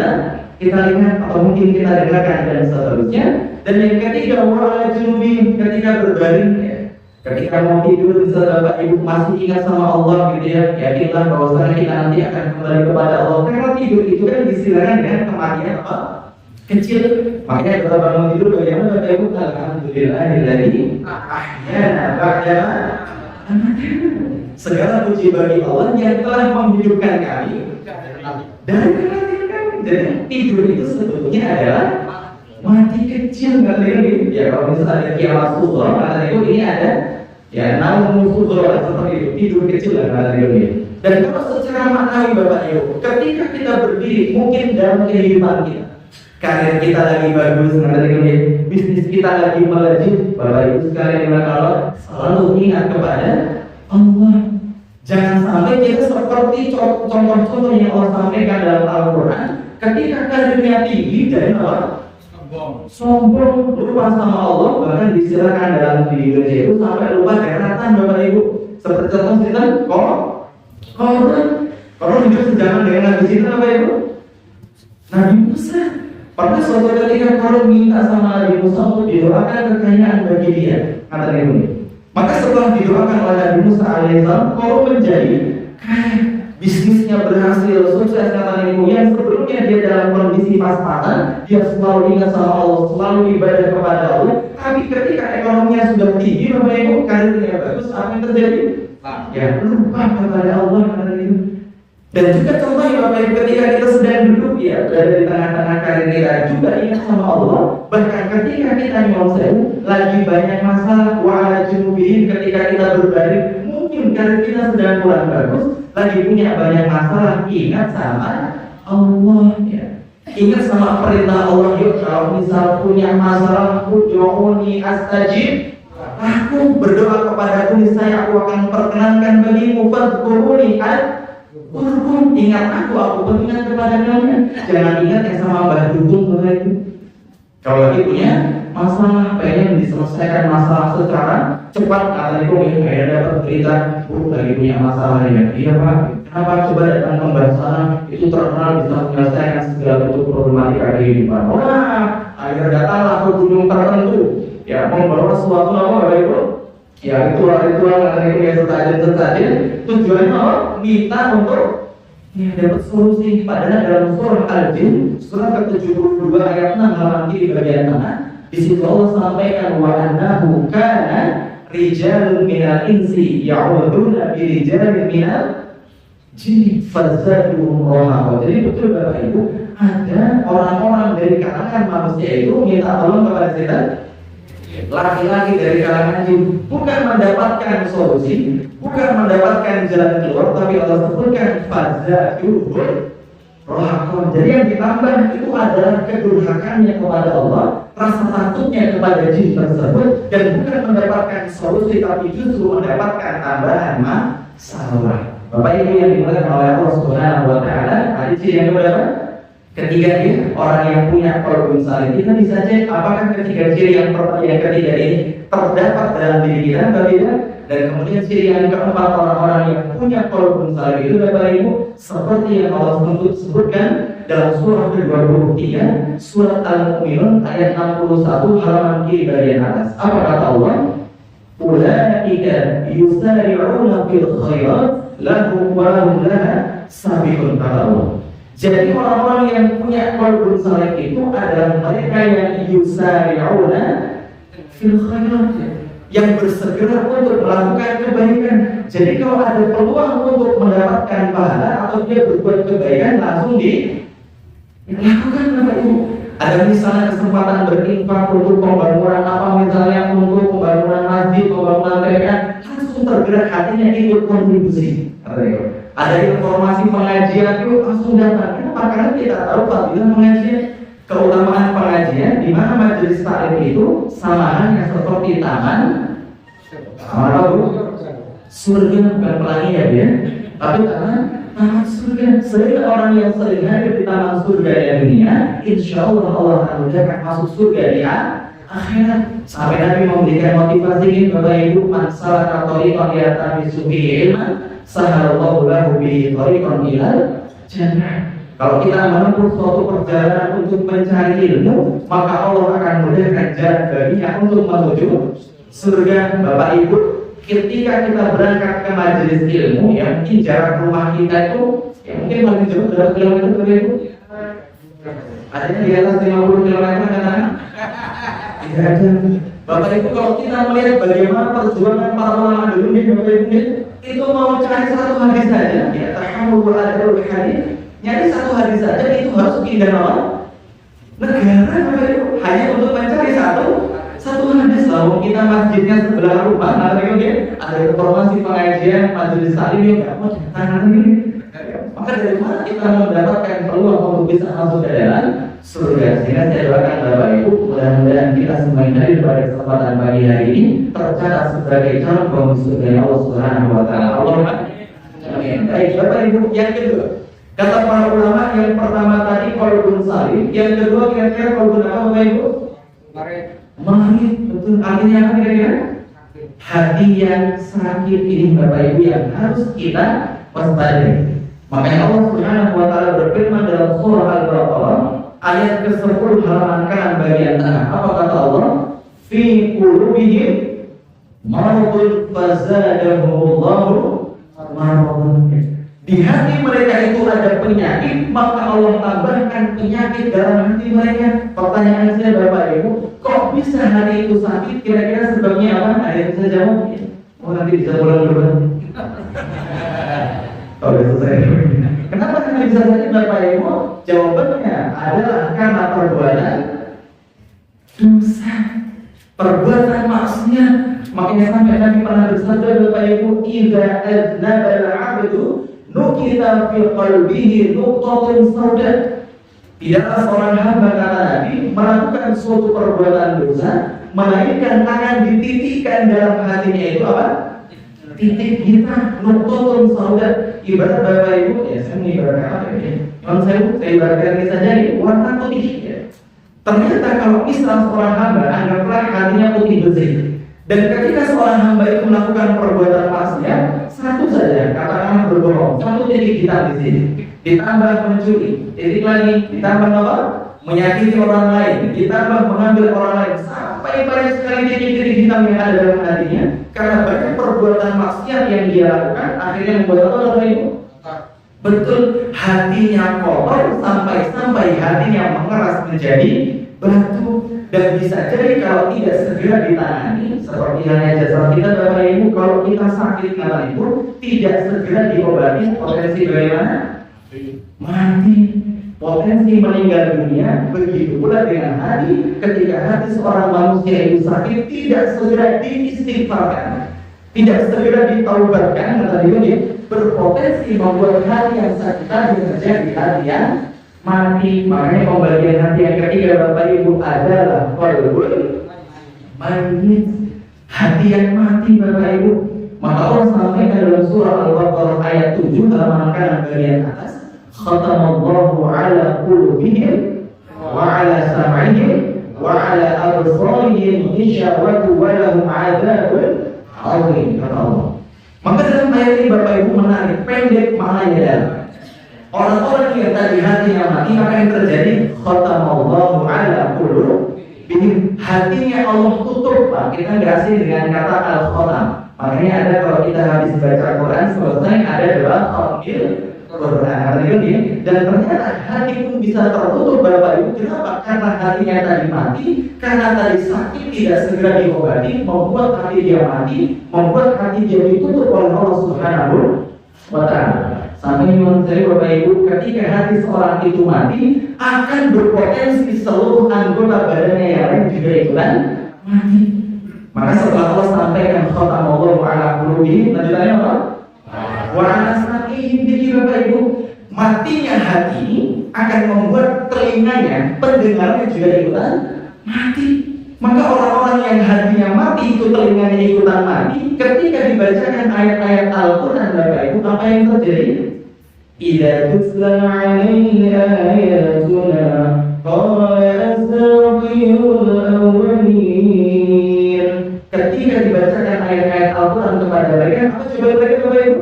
kita lihat atau mungkin kita dengarkan dan seterusnya. Dan yang ketiga, wa'ala junubin, ketika berbaring, ya, ketika mau tidur, misalnya Bapak Ibu masih ingat sama Allah gitu ya, yakinlah bahwa kita nanti akan kembali kepada Allah. Karena tidur itu kan disilakan dengan kematian apa? Kecil. Makanya kalau bangun tidur bagaimana Bapak Ibu? Alhamdulillahilladzi ahyana ba'da segala puji bagi Allah yang telah menghidupkan kami dari kematian kami. Jadi tidur itu sebetulnya adalah mati kecil, kata ini. Ya kalau misalnya ada kiamat sughra, kata itu ini ada ya naum sughra seperti itu, tidur kecil lah kata ini. Dan kalau secara maknawi Bapak Ibu, ketika kita berdiri mungkin dalam kehidupan kita, karir kita lagi bagus, bisnis kita lagi melejit, Bapak Ibu sekalian kalau selalu ingat kepada Allah. Jangan sampai kita seperti contoh-contoh yang Allah sampaikan dalam Al-Quran, ketika karirnya tinggi dari Allah sombong, lupa sama Allah, bahkan disilakan dalam video itu sampai lupa daratan Bapak Ibu. Seperti contoh kita, Korun hidup sejaman dengan Nabi Sinta Bapak Ibu, Nabi Musa. Pernah suatu ketika Korun minta sama Nabi Musa untuk didoakan kekayaan bagi dia, kata Nabi. Maka setelah didoakan oleh Nabi Musa alaihissalam, Korun menjadi kaya, bisnisnya berhasil, sukses kata Nabi. Yang sebelumnya dia dalam kondisi pas-pasan, dia selalu ingat sama Allah, selalu ibadah kepada Allah. Tapi ketika ekonominya sudah tinggi, Bapak Ibu, karirnya bagus, apa yang terjadi? Ya lupa kepada Allah, kata Nabi. Dan juga contohnya Bapak Ibu, ketika kita sedang duduk ya berada di tengah-tengah karir kita juga ingat sama Allah. Bahkan ketika kita nyonsel lagi banyak masalah, wa'ala junubihim, ketika kita berbaring mungkin karir kita sedang kurang bagus, lagi punya banyak masalah, ingat sama Allah ya. Ingat sama perintah Allah, yuk kalau misal punya masalah, ud'uni astajib, aku berdoa kepada aku, niscaya aku akan perkenankan bagimu, fadhkuruni Urkum, ingat aku beringat kepada kalian. Jangan ingat yang sama Mbah Dukung itu. Kalau lagi punya masalah, pengen diselesaikan masalah secara cepat, kata itu kayak dapat berita, lagi punya masalah ya. Iya Pak, kenapa coba datang ke Mbah sana? Itu terkenal bisa menyelesaikan segala bentuk problematika kehidupan. Wah, akhirnya datanglah ke gunung tertentu. ya membawa sesuatu apa Bapak Ibu? Ya ritual-ritual itu ya sesajen, tujuannya apa? Minta untuk ya, dapat solusi. Padahal dalam surah Al-Jin surah ke-72 ayat 6 halaman kiri bagian kanan, di situ Allah sampaikan wa annahu kana rijalun minal insi ya'uduna bi rijalin minal jinni fazaduhum rahaqa. Jadi betul Bapak Ibu, ada orang-orang dari kalangan manusia itu minta tolong kepada setan, laki-laki dari kalangan jin, bukan mendapatkan solusi, bukan mendapatkan jalan keluar, tapi Allah sebutkan fazaduhum rahaqa. Jadi yang ditambah itu adalah kedurhakannya kepada Allah, rasa takutnya kepada jin tersebut, dan bukan mendapatkan solusi, tapi justru mendapatkan tambahan masalah. Bapak Ibu yang dimuliakan oleh Allah Subhanahu wa taala, hadis yang berapa? Ketiga ini, orang yang punya qalbun salim. Kita bisa cek apakah ketiga ciri yang ketiga ini terdapat dalam diri kita, Bapak Ibu. Dan kemudian ciri yang keempat, orang-orang yang punya qalbun salim itu Bapak Ibu seperti yang Allah sebutkan dalam surah ke-23 surat Al-Mu'minun ayat 61 halaman kiri bagian atas. Apa kata Allah? Ulaika yusari'una fil khairat lahum wa lahum laha sabiqun, kata Allah. Jadi orang-orang yang punya qalbun salim itu adalah mereka yang yusari'una fil khairat, yang bersegera untuk melakukan kebaikan. Jadi kalau ada peluang untuk mendapatkan pahala atau dia berbuat kebaikan, langsung dilakukan Bapak Ibu. Ada misalnya kesempatan berinfak untuk pembangunan apa, misalnya untuk pembangunan masjid, pembangunan TPA, langsung tergerak hatinya ikut kontribusi. Ada informasi pengajian itu langsung datang. Kenapa? Karena kita tahu fadilah pengajian, keutamaan pengajian, di mana majelis taklim itu samaannya seperti taman apa Bu? Surga, bukan pelangi ya dia, tapi taman surga. Sehingga orang yang sering hadir di taman surga yang dunia, insya Allah Allah akan mudahkan masuk surga di akhirat. Sampai Nabi memberikan motivasi ini, Bapak Ibu, man salaka thariqan yaltamisu fihi ilman sahalallahu lahu bihi thariqan ilal jannah. Kalau kita menempuh suatu perjalanan untuk mencari ilmu, maka Allah akan mudahkan jalan baginya untuk menuju surga. Bapak Ibu, ketika kita berangkat ke majelis ilmu, ya mungkin jarak rumah kita itu ya mungkin paling jauh berapa kilometer Bapak Ibu? Ada yang di atas 50 km kan? Tidak ada. Bapak Ibu, kalau kita melihat bagaimana perjuangan para ulama dulu nih Bapak Ibu, itu mau cari satu hadis saja, ya tahammul adul hadis, nyari satu hadis saja itu harus pindah negara Bapak Ibu, hanya untuk mencari satu hadis. Lalu kita masjidnya sebelah rumah, ada informasi pengajian majelis taklim yang nggak mau datang ini. Maka dari mana kita mendapatkan peluang untuk bisa masuk ke dalam surga? Sehingga saya doakan Bapak Ibu, mudah-mudahan kita semua yang hadir pada kesempatan pagi hari ini tercatat sebagai calon penghuni surga Allah Subhanahu wa taala. Allahumma amin. Baik Bapak Ibu, yang kedua, kata para ulama, yang pertama tadi qalbun salim, yang kedua kira-kira qalbun apa Bapak Ibu? Marid. Betul, artinya apa kira-kira? Hati yang sakit ini Bapak Ibu yang harus kita waspadai. Makanya Allah Subhanahu wa taala berfirman dalam surah Al-Baqarah ayat ke-10 halaman kanan bagian tengah. Apa kata Allah? Fi qulubihim maradun fazadahumullahu maradun. Di hati mereka itu ada penyakit, maka Allah tambahkan penyakit dalam hati mereka. Pertanyaan saya Bapak Ibu, kok bisa hati itu sakit? Kira-kira sebabnya apa? Ada yang bisa jawab? Oh nanti bisa pulang. Oh, selesai. Kenapa kita bisa sakit Bapak Ibu? Jawabannya adalah karena perbuatan dosa, perbuatan maksiat. Makanya sampai Nabi pernah bersabda Bapak Ibu, "Idza aznaba al-'abdu nukita fi qalbihi nuqtatun sauda." Tidaklah seorang hamba, kata Nabi, melakukan suatu perbuatan dosa, melainkan akan dititikkan dalam hatinya itu apa? Titik hitam, nuqtatun sauda. Ibarat Bapak Ibu, ya saya mengibaratkan apa ya? Saya ibaratkan ini saja, warna putih ya. Ternyata kalau misal seorang hamba, anggaplah hatinya putih bersih, dan ketika seorang hamba itu melakukan perbuatan maksiat, satu saja, katakanlah berbohong, satu titik hitam di sini, ditambah mencuri, titik lagi, ditambah apa? Menyakiti orang lain, ditambah mengambil orang lain, sampai Tapi banyak sekali titik-titik hitam yang ada dalam hatinya karena banyak perbuatan maksiat yang dia lakukan, akhirnya membuat apa itu? Betul, hatinya kotor sampai hatinya mengeras menjadi batu. Dan bisa jadi kalau tidak segera ditangani, seperti halnya jasad kita Bapak Ibu, kalau kita sakit karena itu tidak segera diobati, potensi bagaimana? Mati, potensi meninggal dunia. Begitu pula dengan hati, ketika hati seorang manusia itu sakit, tidak segera diistighfarkan, tidak segera ditaubatkan, maka itu berpotensi membuat hati yang sakit tadi menjadi hati yang mati. Makanya pembagian hati yang ketiga Bapak Ibu adalah qalbul mayyit, hati yang mati Bapak Ibu. Maka Allah sampaikan dalam surah Al-Baqarah ayat 7 halaman kanan bagian atas, khatamallahu ala qulubihim wa ala sam'ihim wa ala absarihim ghishawatu wa lahum 'adzabun 'adzim, kata Allah. Maka dalam ayat ini Bapak Ibu menarik, pendek maknanya adalah orang-orang yang tadi hatinya mati, apa yang terjadi? Khatamallahu ala qulubihim, hatinya Allah tutup, Pak. Kita nggak asing dengan kata al-khatam. Makanya ada kalau kita habis baca Quran selesai ada doa khatamil Quran. Dan ternyata hati pun bisa tertutup Bapak Ibu. Kenapa? Karena hatinya tadi mati, karena tadi sakit tidak segera diobati, membuat hati dia mati, membuat hati dia ditutup oleh Allah Subhanahu wa Ta'ala. Sampai menurut Bapak Ibu, ketika hati seorang itu mati, akan berpotensi seluruh anggota badannya yang lain juga ikutan mati. Maka setelah Allah sampaikan khatamallahu ala qulubihim, lanjutannya apa? Wa ala sam'ihim. Jadi Bapak Ibu, matinya hati akan membuat telinganya, pendengarnya juga ikutan mati. Maka orang-orang yang hatinya mati itu telinganya ikutan mati. Ketika dibacakan ayat-ayat Al-Quran Bapak Ibu, apa yang terjadi? Idza tutla 'alaihi ayatuna qala asatirul awwalin. Ketika dibacakan ayat-ayat Al-Quran kepada mereka, apa coba mereka Bapak Ibu?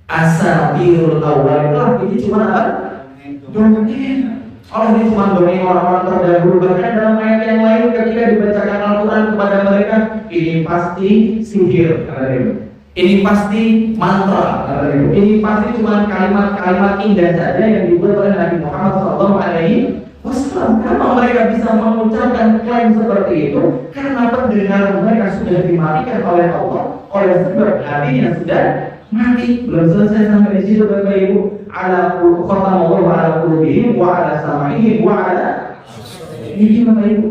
Asatirul awwalin. Ini cuma apa? Dongeng. Oh, ini cuma dongeng orang-orang terdahulu. Bahkan dalam ayat yang lain ketika dibacakan Al-Quran kepada mereka, ini pasti sihir, kata dia. Ini pasti mantra, kata dia. Ini pasti cuma kalimat-kalimat indah saja yang dibuat oleh Nabi Muhammad SAW. Kenapa mereka bisa mengucapkan klaim seperti itu? Karena pendengaran mereka sudah dimatikan oleh Allah, oleh sebab hatinya sudah mati. Belum selesai sampai di situ Bapak Ibu. Ala khatamallahu ala qulubihim wa ala sam'ihim wa ala. Ini Bapak Ibu,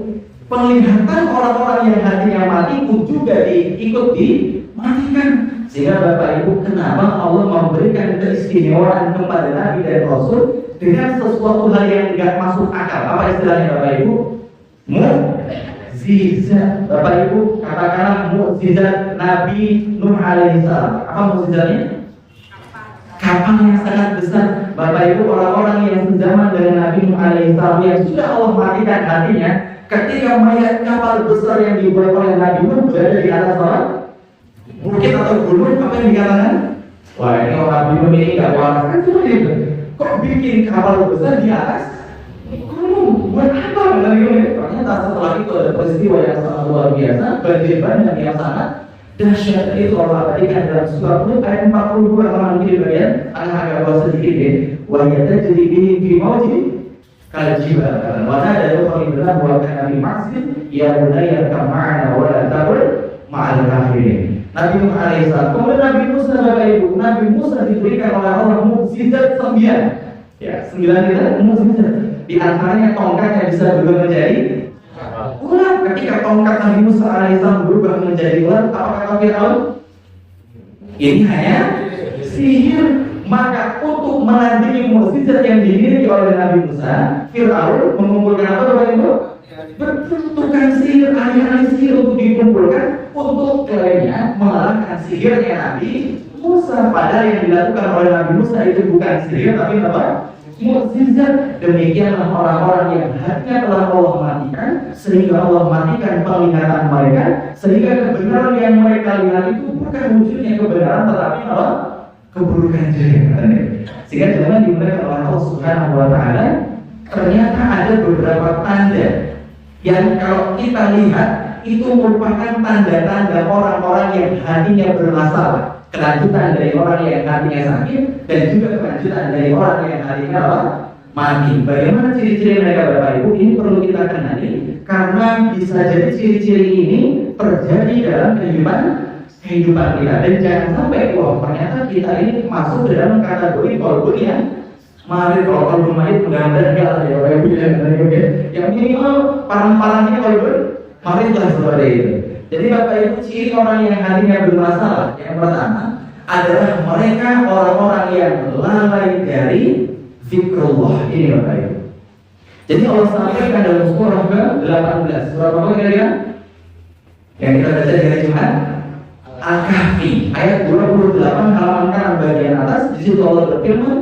penglihatan orang-orang yang hatinya mati pun juga ikut dimatikan. Sehingga Bapak Ibu, kenapa Allah memberikan keistimewaan kepada Nabi dan Rasul dengan sesuatu hal yang tidak masuk akal? Apa istilahnya Bapak Ibu? Mukjizat. Bapak Ibu, katakanlah mukjizat Nabi Nuh alaihissalam. Apa mukjizatnya? Kapal yang sangat besar. Bapak Ibu, orang-orang yang sezaman dengan Nabi Nuh alaihissalam yang sudah Allah matikan hatinya, ketika melihat kapal besar yang dibuat oleh Nabi Nuh berada di atas bukit atau gunung, apa yang dikatakan? Wah, ini orang bingung, ini nggak waras kan? Cuma gitu. Kok bikin kapal besar di atas gunung? Buat apa? Ternyata setelah itu ada peristiwa yang sangat luar biasa, banjir bandang yang sangat dahsyat. Itu Allah abadikan dalam surah Hud ayat 42 halaman kiri bagian agak bawah sedikit ya. Wahiyata jadi di mauji kaljibah. Mana ada yang bilang bahwa Nabi maksud ya bunayya kama'ana wa la tabur ma'al kafirin. Nabi Nuh alaihissalam. Kemudian Nabi Musa Bapak Ibu, Nabi Musa diberikan oleh Allah mukjizat 9. Ya, 9 itu mukjizat. Di antaranya tongkatnya bisa berubah menjadi ular. Ketika tongkat Nabi Musa alaihissalam berubah menjadi ular, apa kata Fir'aun? Ini hanya sihir. Maka untuk menandingi mukjizat yang dimiliki oleh Nabi Musa, Fir'aun mengumpulkan apa Bapak Ibu? Tukang sihir, ahli-ahli sihir untuk dikumpulkan untuk klaimnya mengalahkan sihirnya Nabi Musa. Padahal yang dilakukan oleh Nabi Musa itu bukan sihir tapi apa? Mukjizat. Demikianlah orang-orang yang hatinya telah Allah matikan, sehingga Allah matikan penglihatan mereka, sehingga kebenaran yang mereka lihat itu bukan wujudnya kebenaran tetapi apa? Keburukan saja. Sehingga jangan dimulai oleh Allah Subhanahu wa Ta'ala. Ternyata ada beberapa tanda yang kalau kita lihat itu merupakan tanda-tanda orang-orang yang hatinya bermasalah. Kelanjutan dari orang yang hatinya sakit dan juga kelanjutan dari orang yang hatinya apa? Mati. Bagaimana ciri-ciri mereka Bapak Ibu? Ini perlu kita kenali karena bisa jadi ciri-ciri ini terjadi dalam kehidupan kita. Dan jangan sampai ternyata kita ini masuk dalam kategori kolbun yang mari kalau kolbun mayit menggambar ya Bapak Ibu yang minimal parang-parangnya kolbun mari lah seperti itu. Jadi Bapak Ibu ciri orang yang hatinya bermasalah yang pertama adalah mereka orang-orang yang lalai dari zikrullah ini Bapak Ibu. Jadi Allah sampaikan dalam surah ke-18. Surah apa kira-kira? Yang kita baca di hari Jumat Al-Kahfi ayat 28 halaman kanan bagian atas. Di situ Allah berfirman,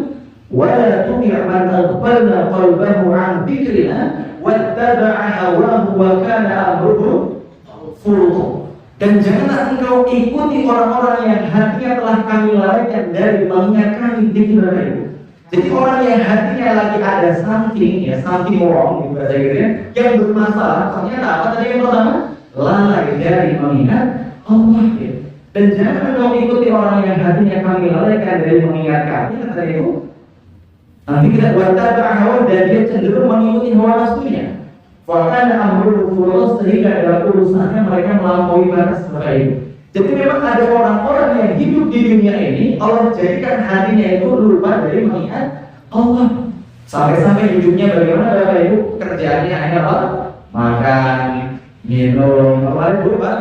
"Wa la tuti' man aghfalna qalbahu 'an dzikrina wattaba'a hawahu wa kana amruhu furutun." Dan janganlah engkau ikuti orang-orang yang hatinya telah kami lalaikan dari mengingat kami di Bapak Ibu. Jadi orang yang hatinya lagi ada something wrong di bahasa Inggrisnya yang bermasalah, ternyata apa tadi yang pertama? Lalai dari mengingat Allah. Dan jangan engkau ikuti orang yang hatinya kami lalaikan dari mengingat kami, kata Ibu. Nanti kita hawa dan dia cenderung mengikuti hawa nafsunya. Bahkan amrul furus sehingga dalam urusannya mereka melampaui batas Bapak Ibu. Jadi memang ada orang-orang yang hidup di dunia ini Allah jadikan hatinya itu lupa dari mengingat Allah. Sampai-sampai hidupnya bagaimana Bapak Ibu? Kerjaannya hanya apa? Makan, minum, apa Ibu Pak?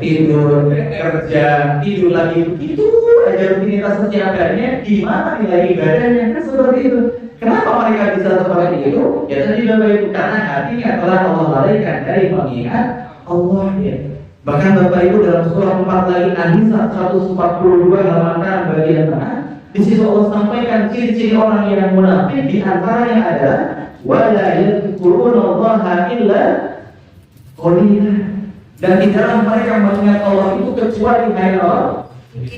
Tidur, kerja, tidur lagi. Itu aja rutinitas setiap harinya. Di mana nilai ibadahnya? Kan seperti itu. Kenapa mereka bisa seperti itu? Ya tadi Bapak Ibu karena hatinya telah Allah lalaikan dari mengingat Allah ya. Bahkan Bapak Ibu dalam surah 4 lagi An-Nisa 142 halaman kanan bagian tengah, di situ Allah sampaikan ciri-ciri orang yang munafik di antaranya adalah wala yadhkurunallaha illa qalila. Dan tidaklah mereka mengingat Allah itu kecuali hanya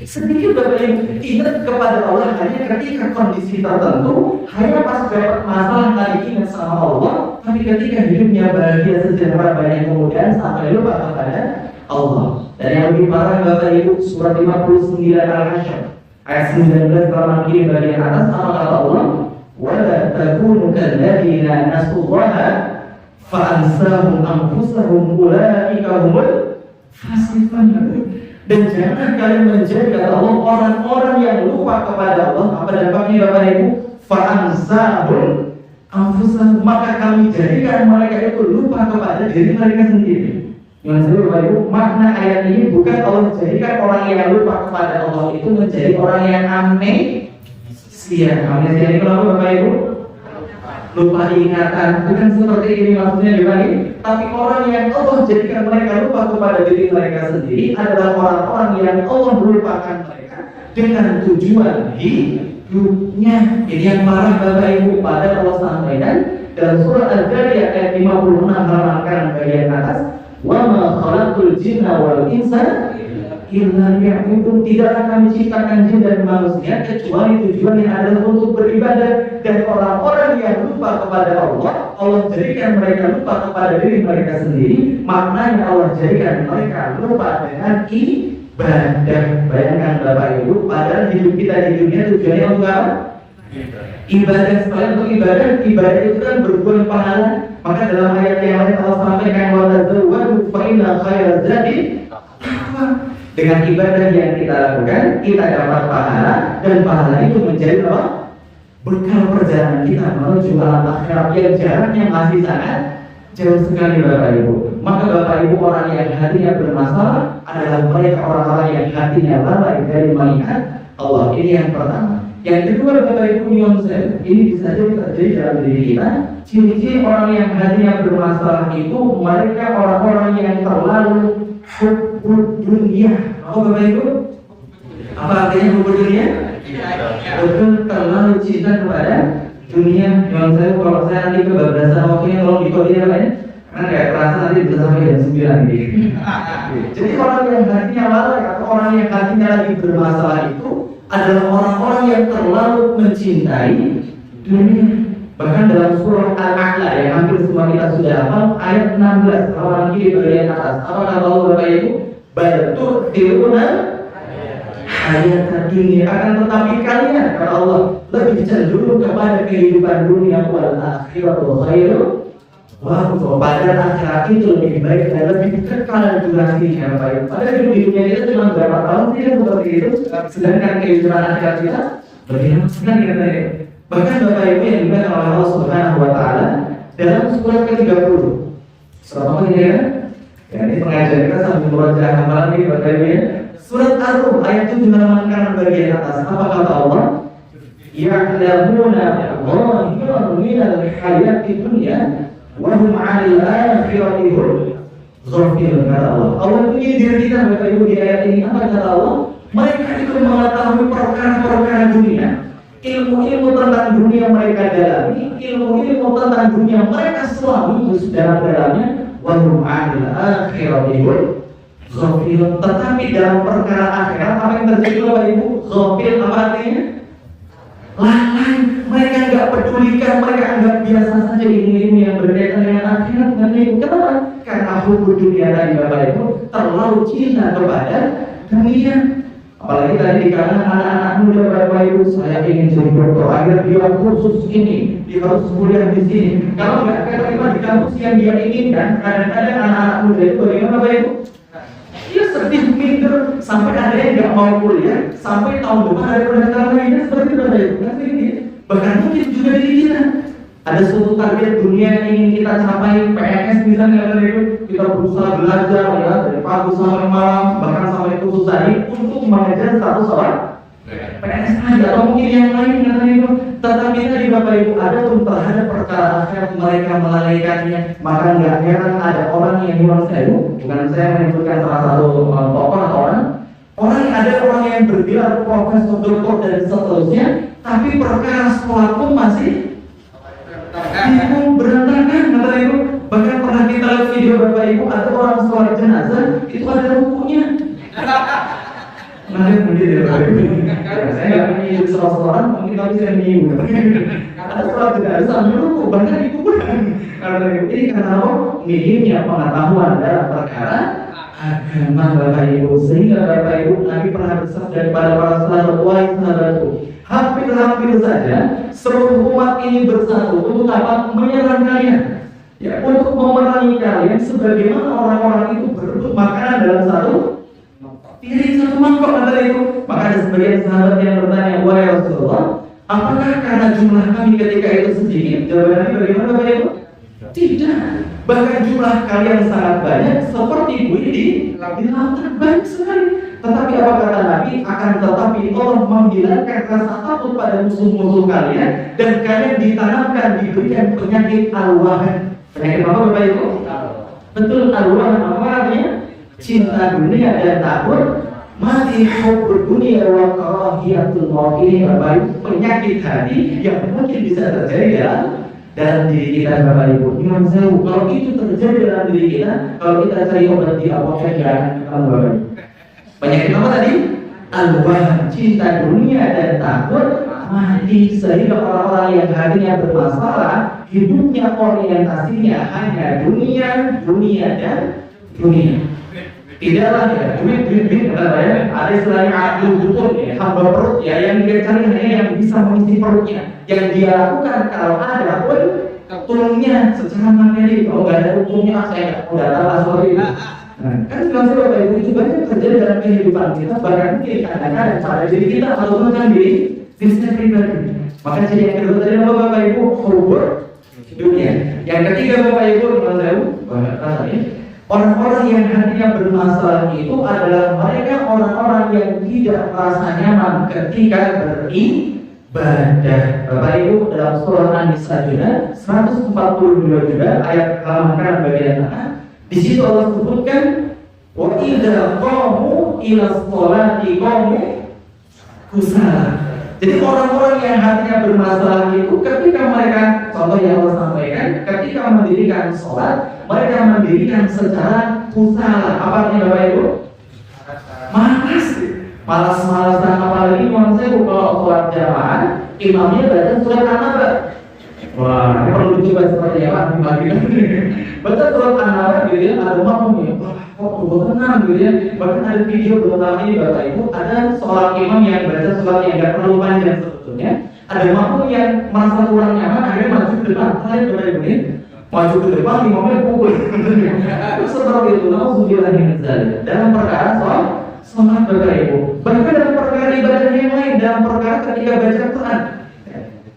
sedikit. Bapak Ibu ingat kepada Allah hanya ketika kondisi tertentu, hanya pas dapat masalah kali ingat sama Allah, tapi ketika hidupnya bahagia sejahtera banyak kemudian sampai lupa kepada Allah. Dan yang lebih parah Bapak Ibu surat 59 Al-Hasyr ayat 19 halaman kiri bagian atas apa kata Allah? Wala takunu kalladzina nasullaha fa'ansahum anfusahum ulaika humul fasiqun. Dan jangan kalian menjaga Allah orang-orang yang lupa kepada Allah. Apa dampaknya Bapak Ibu? Fa'ansahum anfusahum, maka kami jadikan mereka itu lupa kepada diri mereka sendiri. Yang kedua Bapak Ibu, makna ayat ini bukan Allah jadikan orang yang lupa kepada Allah itu menjadi orang yang amnesia. Amnesia ini kenapa Bapak Ibu? Lupa ingatan, bukan seperti ini maksudnya Bapak Ibu. Tapi orang yang Allah jadikan mereka lupa kepada diri mereka sendiri adalah orang-orang yang Allah melupakan mereka dengan tujuan hidupnya. Ini yang parah Bapak Ibu. Pada Allah sampaikan dalam surah Al-Jariyah ayat 56 halaman kanan bagian atas, wa ma khalaqtul jinna wal insa illa liya'budun. Tidaklah kami ciptakan jin dan manusia kecuali tujuannya adalah untuk beribadah. Dan orang-orang yang lupa kepada Allah, Allah jadikan mereka lupa kepada diri mereka sendiri. Maknanya Allah jadikan mereka lupa dengan ibadah. Bayangkan Bapak Ibu, padahal hidup kita di dunia tujuannya untuk apa? Ibadah. Sekalian untuk ibadah itu kan berbuah pahala. Maka dalam ayat yang lain Allah sampaikan wa tazawwadu fa inna khairaz zadi taqwa. Dengan ibadah yang kita lakukan, kita dapat pahala dan pahala itu menjadi apa? Bekal perjalanan kita menuju alam akhirat yang jaraknya masih sangat jauh sekali Bapak Ibu. Maka Bapak Ibu orang yang hatinya bermasalah adalah mereka orang-orang yang hatinya lalai dari mengingat Allah. Ini yang pertama. Yang kedua Bapak Ibu ini bisa jadi terjadi dalam diri kita. Ciri-ciri orang yang hatinya bermasalah itu mereka orang-orang yang terlalu hubbud dunia. Oh Bapak Ibu, apa artinya hubbud dunia? Betul, terlalu cinta kepada dunia. Yang saya kalau saya nanti kebablasan waktunya tolong dikodir ya Pak ya. Karena nggak terasa nanti bisa sampai jam 9 gitu. Jadi orang yang hatinya lalai atau orang yang hatinya lagi bermasalah itu adalah orang-orang yang terlalu mencintai dunia. Bahkan dalam surah Al-A'la yang hampir semua kita sudah hafal, ayat 16 kanan kiri bagian atas. Apa kata Allah Bapak Ibu? Bal tu'thiruna hayatan dunia, akan tetapi kalian kata Allah lebih cenderung kepada kehidupan dunia, wal akhiratu khairu wa abqa. Padahal akhirat itu lebih baik dan lebih kekal durasinya Bapak Ibu. Padahal hidup di dunia kita cuma berapa tahun sih kan seperti itu, sedangkan kehidupan akhirat kita lebih lama sekali katanya. Bahkan Bapak Ibu yang dimuliakan oleh Allah Subhanahu wa taala dalam surat ke-30. Surat apa ini ya? Ya, ini pengajian kita sambil merajah hafalan ini Bapak Ibu ya. Surat Ar-Rum ayat 7 halaman kanan bagian atas. Apa kata Allah? Ya'lamuna zahiran minal hayati dunya wa hum 'anil akhirati hum ghafilun. Kata Allah. Allah menyindir kita Bapak Ibu di ayat ini. Apa kata Allah? Mereka itu mengetahui perkara-perkara dunia, ilmu-ilmu tentang dunia mereka dalami, ilmu-ilmu tentang dunia mereka selalu dalam-dalamnya, wa hum 'anil akhirati hum ghafil. Tetapi dalam perkara akhirat apa yang terjadi Bapak Ibu? Ghafil apa artinya? Lalai. Mereka nggak pedulikan, mereka anggap biasa saja ilmu-ilmu yang berkaitan dengan akhirat. Kenapa? Karena hukum dunia tadi Bapak Ibu terlalu cinta kepada dunia. Apalagi tadi di kalangan anak-anak muda Bapak Ibu, saya ingin jadi dokter agar dia khusus ini, dia harus kuliah di sini. Kalau nggak keterima di kampus yang dia inginkan, kadang-kadang anak-anak muda itu bagaimana Bapak Ibu? Dia sedih minder sampai ada yang nggak mau kuliah sampai tahun depan ada pendaftaran lainnya seperti itu Bapak Ibu. Nanti ini bahkan mungkin juga di kita ada suatu target dunia yang ingin kita capai, PNS misalnya Bapak Ibu, kita berusaha belajar ya dari pagi sampai malam bahkan sampai khusus hari untuk mengejar status seorang PNS aja atau mungkin yang lain Bapak Ibu. Tetapi tadi Bapak Ibu ada pun terhadap perkara akhirat mereka melalaikannya. Maka nggak heran ada orang yang memang saya, bukan saya menyebutkan salah satu tokoh atau orang ada orang yang bergelar profesor, doktor dan seterusnya, tapi perkara sekolah pun masih bingung berantakan Bapak Ibu. Bahkan pernah kita lihat video Bapak Ibu ada orang sholat jenazah itu ada rukunya. Nanti mungkin ya Bapak Ibu. Saya nggak punya sholat-sholatan, mungkin tapi saya bingung. Ada sholat jenazah sambil ruku, bahkan itu bukan. Ini karena apa? Minimnya pengetahuan dalam perkara agama Bapak Ibu. Sehingga Bapak Ibu Nabi pernah bersabda kepada para sahabat, wahai sahabatku, hampir-hampir saja seluruh umat ini bersatu untuk dapat menyerang kalian, ya, untuk memerangi kalian sebagaimana orang-orang itu berebut makanan dalam satu piring, satu mangkok antara itu. Maka ada sebagian sahabat yang bertanya, wahai Rasulullah, apakah karena jumlah kami ketika itu sedikit? Jawabannya bagaimana Bapak Ibu? Tidak, bahkan jumlah kalian sangat banyak seperti buih di lautan, banyak sekali. Tetapi apa kata Nabi? Akan tetapi Allah menghilangkan rasa takut pada musuh-musuh kalian dan kalian ditanamkan, diberikan penyakit al-wahan. Penyakit apa Bapak Ibu? Betul, al-wahan apa artinya? Cinta dunia dan takut mati, hubbud dunia wa karahiyatul maut. Ini Bapak Ibu penyakit hati yang mungkin bisa terjadi dalam diri kita Bapak Ibu. Nyuwun sewu, kalau itu terjadi dalam diri kita, kalau kita cari obat di apotek tidak akan ketemu Bapak Ibu. Penyakit apa tadi? Al-wahan, cinta dunia dan takut mati. Sehingga orang-orang yang hatinya bermasalah, hidupnya orientasinya hanya dunia, dunia dan dunia. Tidaklah ya, duit, ya. Ada istilahnya adil butun ya, hamba perut ya, yang dia cari hanya yang bisa mengisi perutnya. Yang dia lakukan kalau ada pun tolongnya secara materi. Kalau nggak ada hukumnya, saya nggak tahu seperti itu. Nah, kan sebenarnya Bapak Ibu itu banyak terjadi dalam kehidupan kita, bahkan mungkin kadang-kadang pada diri kita atau bahkan diri kita pribadi. Maka jadi yang kedua tadi apa Bapak Ibu? Hubbud dunia. Yang ketiga Bapak Ibu, orang-orang yang hatinya bermasalah itu adalah mereka orang-orang yang tidak merasa nyaman ketika beribadah. Bapak Ibu dalam surah An-Nisa juga 142 juga ayat halaman kanan bagian tengah. Di situ Allah sebutkan wa idza qamu ila sholati qamu kusala. Jadi orang-orang yang hatinya bermasalah itu ketika mereka, contoh yang Allah sampaikan, ketika mendirikan sholat, mereka mendirikan secara kusala. Apa artinya Bapak Ibu? Malas-malasan. Apalagi kalau sholat jamaah, imamnya baca surat An-Naba. Wah, ini perlu dicoba seperti apa? Baca surat An-Nahl gitu ya, ada makmum ya, kok tenang gitu ya. Bahkan ada video beberapa ini Bapak Ibu, ada seorang imam yang baca surat yang nggak terlalu panjang sebetulnya. Ada makmum yang merasa kurang nyaman, akhirnya maju ke depan. Kalian Bapak Ibu ini maju ke depan, imamnya pukul. Terus seperti itu, nauzubillah min dzalik. Dalam perkara soal sholat Bapak Ibu, bahkan dalam perkara ibadah yang lain, dalam perkara ketika baca Quran.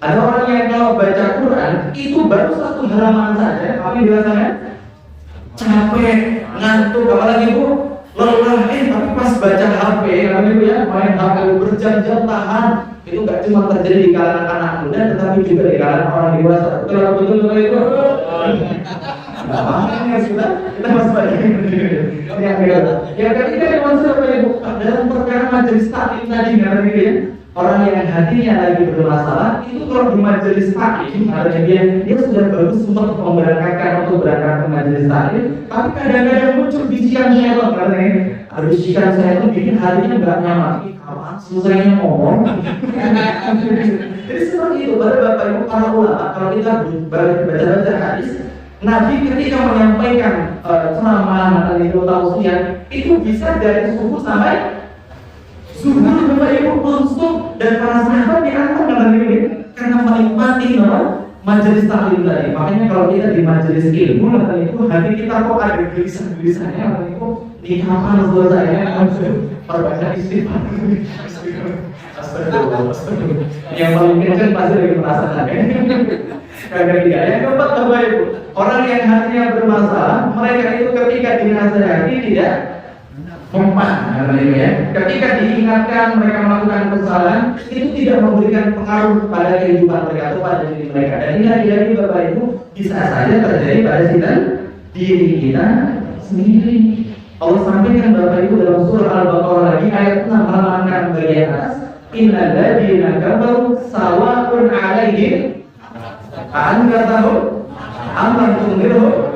Ada orang yang kalau baca Quran itu baru satu halaman saja, tapi biasanya capek, ngantuk, apalagi Bu lelah, tapi pas baca HP, kami Bu ya, main HP berjam-jam tahan, itu nggak cuma terjadi di kalangan anak muda, tetapi juga di kalangan orang dewasa. Betul itu. Nah, kita masih banyak yang ketiga yang masuk Bapak Ibu dalam perkara majelis taklim tadi nggak ya. Orang yang hatinya lagi bermasalah itu kalau di majelis taklim, artinya dia sudah bagus untuk memberangkatkan untuk berangkat ke majelis taklim, tapi kadang-kadang muncul bisikan syaitan karena bisikan syaitan bikin hatinya nggak nyaman. Kapan selesainya ngomong? Jadi seperti itu pada Bapak Ibu para ulama, kalau kita baca hadis, Nabi ketika menyampaikan ceramah atau tausiah itu bisa dari subuh sampai zuhur Bapak Ibu langsung, dan para sahabat diangkat dengan ini karena menikmati majelis taklim tadi. Makanya kalau kita di majelis ilmu itu hati kita kok ada gelisah-gelisahnya, itu di kapan selesainya perbanyak istighfar. Astagfirullah. Yang paling kencang pasti dari perasaan kagak tidak. Yang keempat Bapak Ibu, orang yang hatinya bermasalah, mereka itu ketika dinasihati tidak mempan, ya. Ketika diingatkan mereka melakukan kesalahan, itu tidak memberikan pengaruh pada kehidupan mereka atau pada diri mereka. Dan ini Bapak Ibu bisa saja terjadi pada diri kita sendiri. Allah sampaikan Bapak Ibu dalam surah Al-Baqarah lagi ayat 6 halaman bagian atas, innal ladzina kafaru sawa'un 'alaihim anzartahum am lam tunzirhum.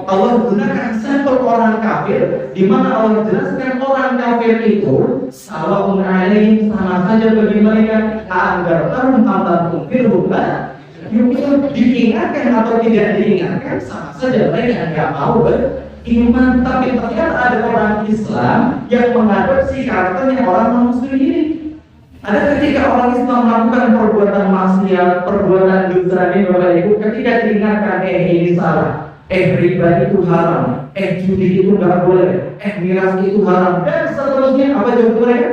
Allah gunakan sampel orang kafir, di mana Allah jelaskan orang kafir itu sawa'un 'alaihim, sama saja bagi mereka, anzartahum am lam tunzirhum. Diingatkan atau tidak diingatkan sama saja mereka nggak mau beriman. Tapi ternyata ada orang Islam yang mengadopsi karakternya orang non-Muslim ini. Ada ketika orang Islam melakukan perbuatan maksiat, perbuatan dosa ini Bapak Ibu, ketika diingatkan ini salah, riba itu haram, judi itu nggak boleh, miras itu haram, dan seterusnya, apa jawab mereka?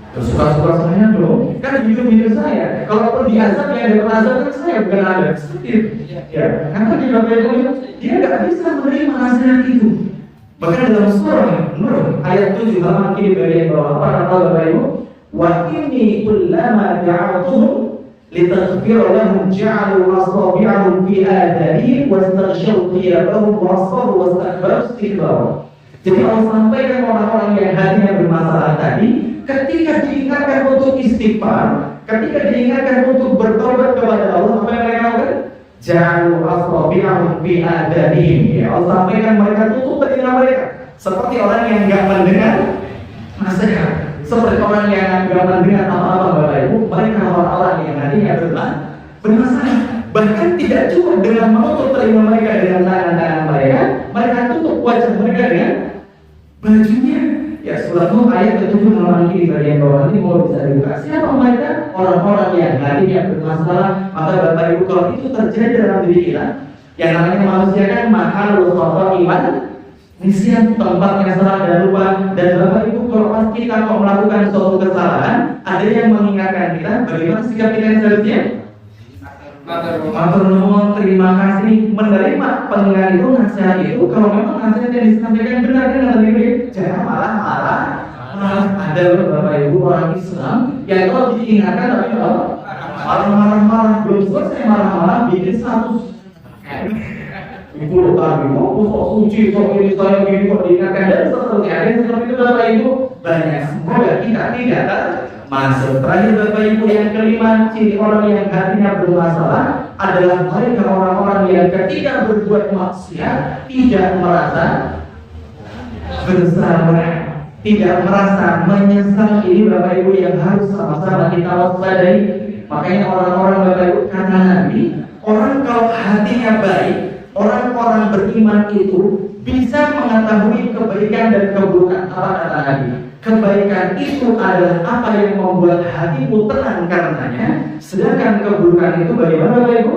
Suka-suka saya dong, kan hidup saya. Kalau perlu diazab ya ada azab kan saya, bukan Anda. Seperti itu. Ya, karena di Bapak Ibu dia nggak bisa menerima nasihat itu. Bahkan dalam surah Nur ayat 7 halaman kiri bagian bawah, apa kata Bapak Ibu? Wa inni kullama ja'altuhum litaghfira lahum ja'alu asabi'ahum fi adhanihim wastaghshaw thiyabahum wasfaru wastakbaru istikbara. Jadi Allah sampaikan orang-orang yang hatinya bermasalah tadi, ketika diingatkan untuk istighfar, ketika diingatkan untuk bertobat kepada Allah, apa yang mereka lakukan? Ja'alu asabi'ahum fi adhanihim. Ya, Allah sampaikan mereka tutup telinga mereka, seperti orang yang enggak mendengar nasihat. Seperti orang yang nggak mendengar apa-apa Bapak Ibu, mereka orang-orang yang hatinya bermasalah. Bahkan tidak cukup dengan menutup telinga mereka dengan tangan-tangan mereka, mereka tutup wajah mereka dengan bajunya. Ya, surat Nuh ayat 7 halaman kiri bagian bawah ini mau bisa dibuka. Siapa mereka? Orang-orang yang hatinya bermasalah. Maka Bapak Ibu, kalau itu terjadi dalam diri kita, yang namanya manusia kan mahal iman, nisyan, tempatnya salah dan lupa. Dan Bapak Ibu, kalau pas kita mau melakukan suatu kesalahan, ada yang mengingatkan kita, bagaimana sikap kita seharusnya? Matur nuwun, terima kasih, menerima pendengar itu, nasihat itu. Kalau memang nasihat yang disampaikan benar dengan lebih, jangan marah-marah. Ada Bapak Ibu orang Islam yang kalau diingatkan tapi marah-marah, belum selesai marah-marah bikin status. Itu loh tadi, kok suci, kok ini saya gini, kok diingatkan, dan seterusnya. Ada yang seperti itu Bapak Ibu banyak. Semoga kita tidak masuk. Terakhir Bapak Ibu, yang kelima, ciri orang yang hatinya bermasalah adalah mereka orang-orang yang ketika berbuat maksiat tidak merasa bersalah, tidak merasa menyesal. Ini Bapak Ibu yang harus sama-sama kita waspadai. Makanya orang-orang Bapak Ibu kata Nabi, orang kalau hatinya baik, orang-orang beriman itu bisa mengetahui kebaikan dan keburukan. Apa kata Nabi? Kebaikan itu adalah apa yang membuat hatimu tenang karenanya, sedangkan keburukan itu bagaimana Bapak Ibu?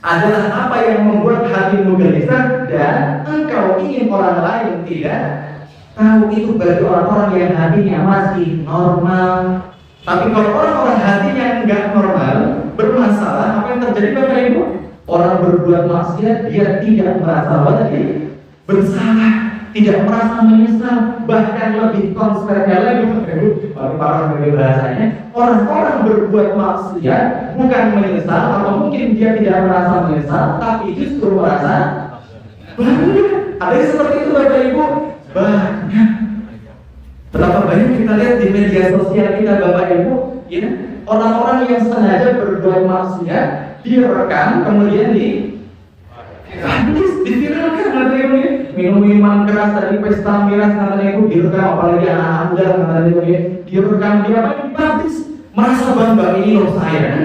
Adalah apa yang membuat hatimu gelisah dan engkau ingin orang lain tidak tahu. Itu bagi orang-orang yang hatinya masih normal. Tapi kalau orang-orang hatinya enggak normal, bermasalah, apa yang terjadi Bapak Ibu? Orang berbuat maksiat dia tidak merasa bersalah, tidak merasa menyesal, bahkan lebih konsekuen lagi Bapak Ibu. Para bahasanya, orang-orang berbuat maksiat bukan menyesal atau mungkin dia tidak merasa menyesal, tapi justru merasa bangga. Ada yang seperti itu Bapak Ibu? Banyak. Berapa banyak kita lihat di media sosial kita Bapak Ibu, ya, orang-orang yang sengaja berbuat maksiat direkam kemudian diviralkan Bapak Ibu, ya. Minum minuman keras dari pesta miras Bapak Ibu direkam, apalagi anak muda Bapak Ibu, ya. Direkam dia publis, merasa bangga ini loh saya.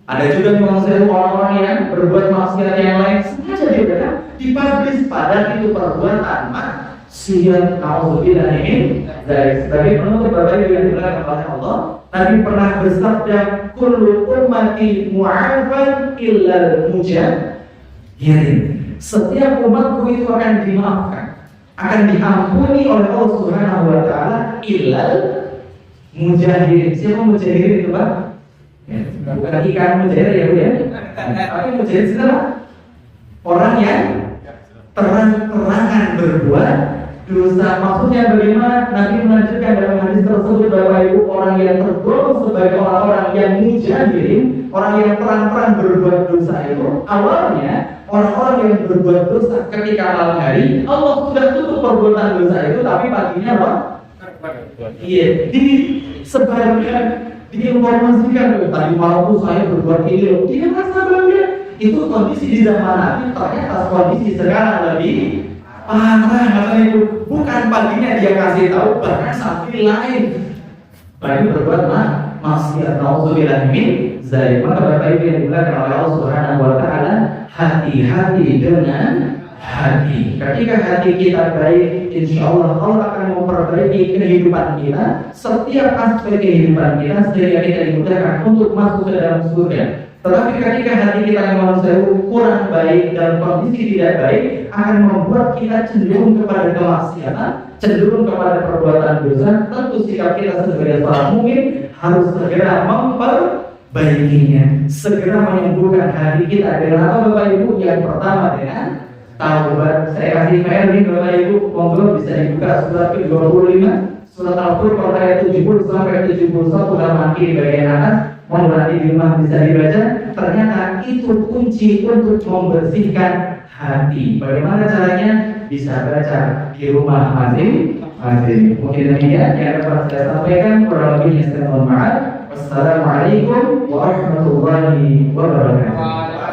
Ada juga yang orang-orang yang berbuat maksiat yang lain sengaja direkam, dipublis, padahal itu perbuatan maksiat. Nauzubillah ini dari sebagai penutup Bapak Ibu yang dimuliakan oleh Allah, Nabi pernah bersabda, kullu ummati mu'afan illal mujahirin. Setiap umatku itu akan dimaafkan, akan diampuni oleh Allah Subhanahu wa taala illal mujahirin. Siapa mujahirin itu Pak? Ya, bukan ikan mujahir ya Bu ya. Tapi mujahir itu apa? Orang yang terang-terangan berbuat dosa. Maksudnya bagaimana? Nabi melanjutkan dalam hadis tersebut Bapak Ibu, orang yang tergolong sebagai orang-orang yang mujahirin, orang yang terang-terang berbuat dosa itu awalnya orang-orang yang berbuat dosa ketika malam hari Allah sudah tutup perbuatan dosa itu, tapi paginya apa? Iya, disebarkan, diinformasikan. Tadi malam tuh saya berbuat ini loh. Dia merasa bangga. Itu kondisi di zaman Nabi. Ternyata kondisi sekarang lebih parah katanya itu. Bukan paginya dia kasih tahu, bahkan sampai lain lagi berbuat maksiat. Nauzubillah min dzalik. Maka Bapak Ibu yang dimuliakan oleh Allah Subhanahu wa taala, hati-hati dengan hati. Ketika hati kita baik, insya Allah Allah akan memperbaiki kehidupan kita, setiap aspek kehidupan kita, sehingga kita dimudahkan untuk masuk ke dalam surga. Tetapi ketika hati kita yang manusia kurang baik dan kondisi tidak baik, akan membuat kita cenderung kepada kemaksiatan, cenderung kepada perbuatan dosa. Tentu sikap kita sebagai seorang mukmin harus segera memperbaikinya, segera menyembuhkan hati kita dengan apa Bapak Ibu? Yang pertama dengan taubat. Saya kasih PR nih Bapak Ibu, monggo bisa dibuka surat ke-25, surat Al-Furqan ayat 70 sampai 71 halaman kiri bagian atas. Monggo nanti di rumah bisa dibaca. Ternyata itu kunci untuk membersihkan hati. Bagaimana caranya? Bisa baca di rumah masing-masing. Mungkin demikian yang dapat saya sampaikan. Kurang lebihnya saya mohon maaf. Wassalamualaikum warahmatullahi wabarakatuh.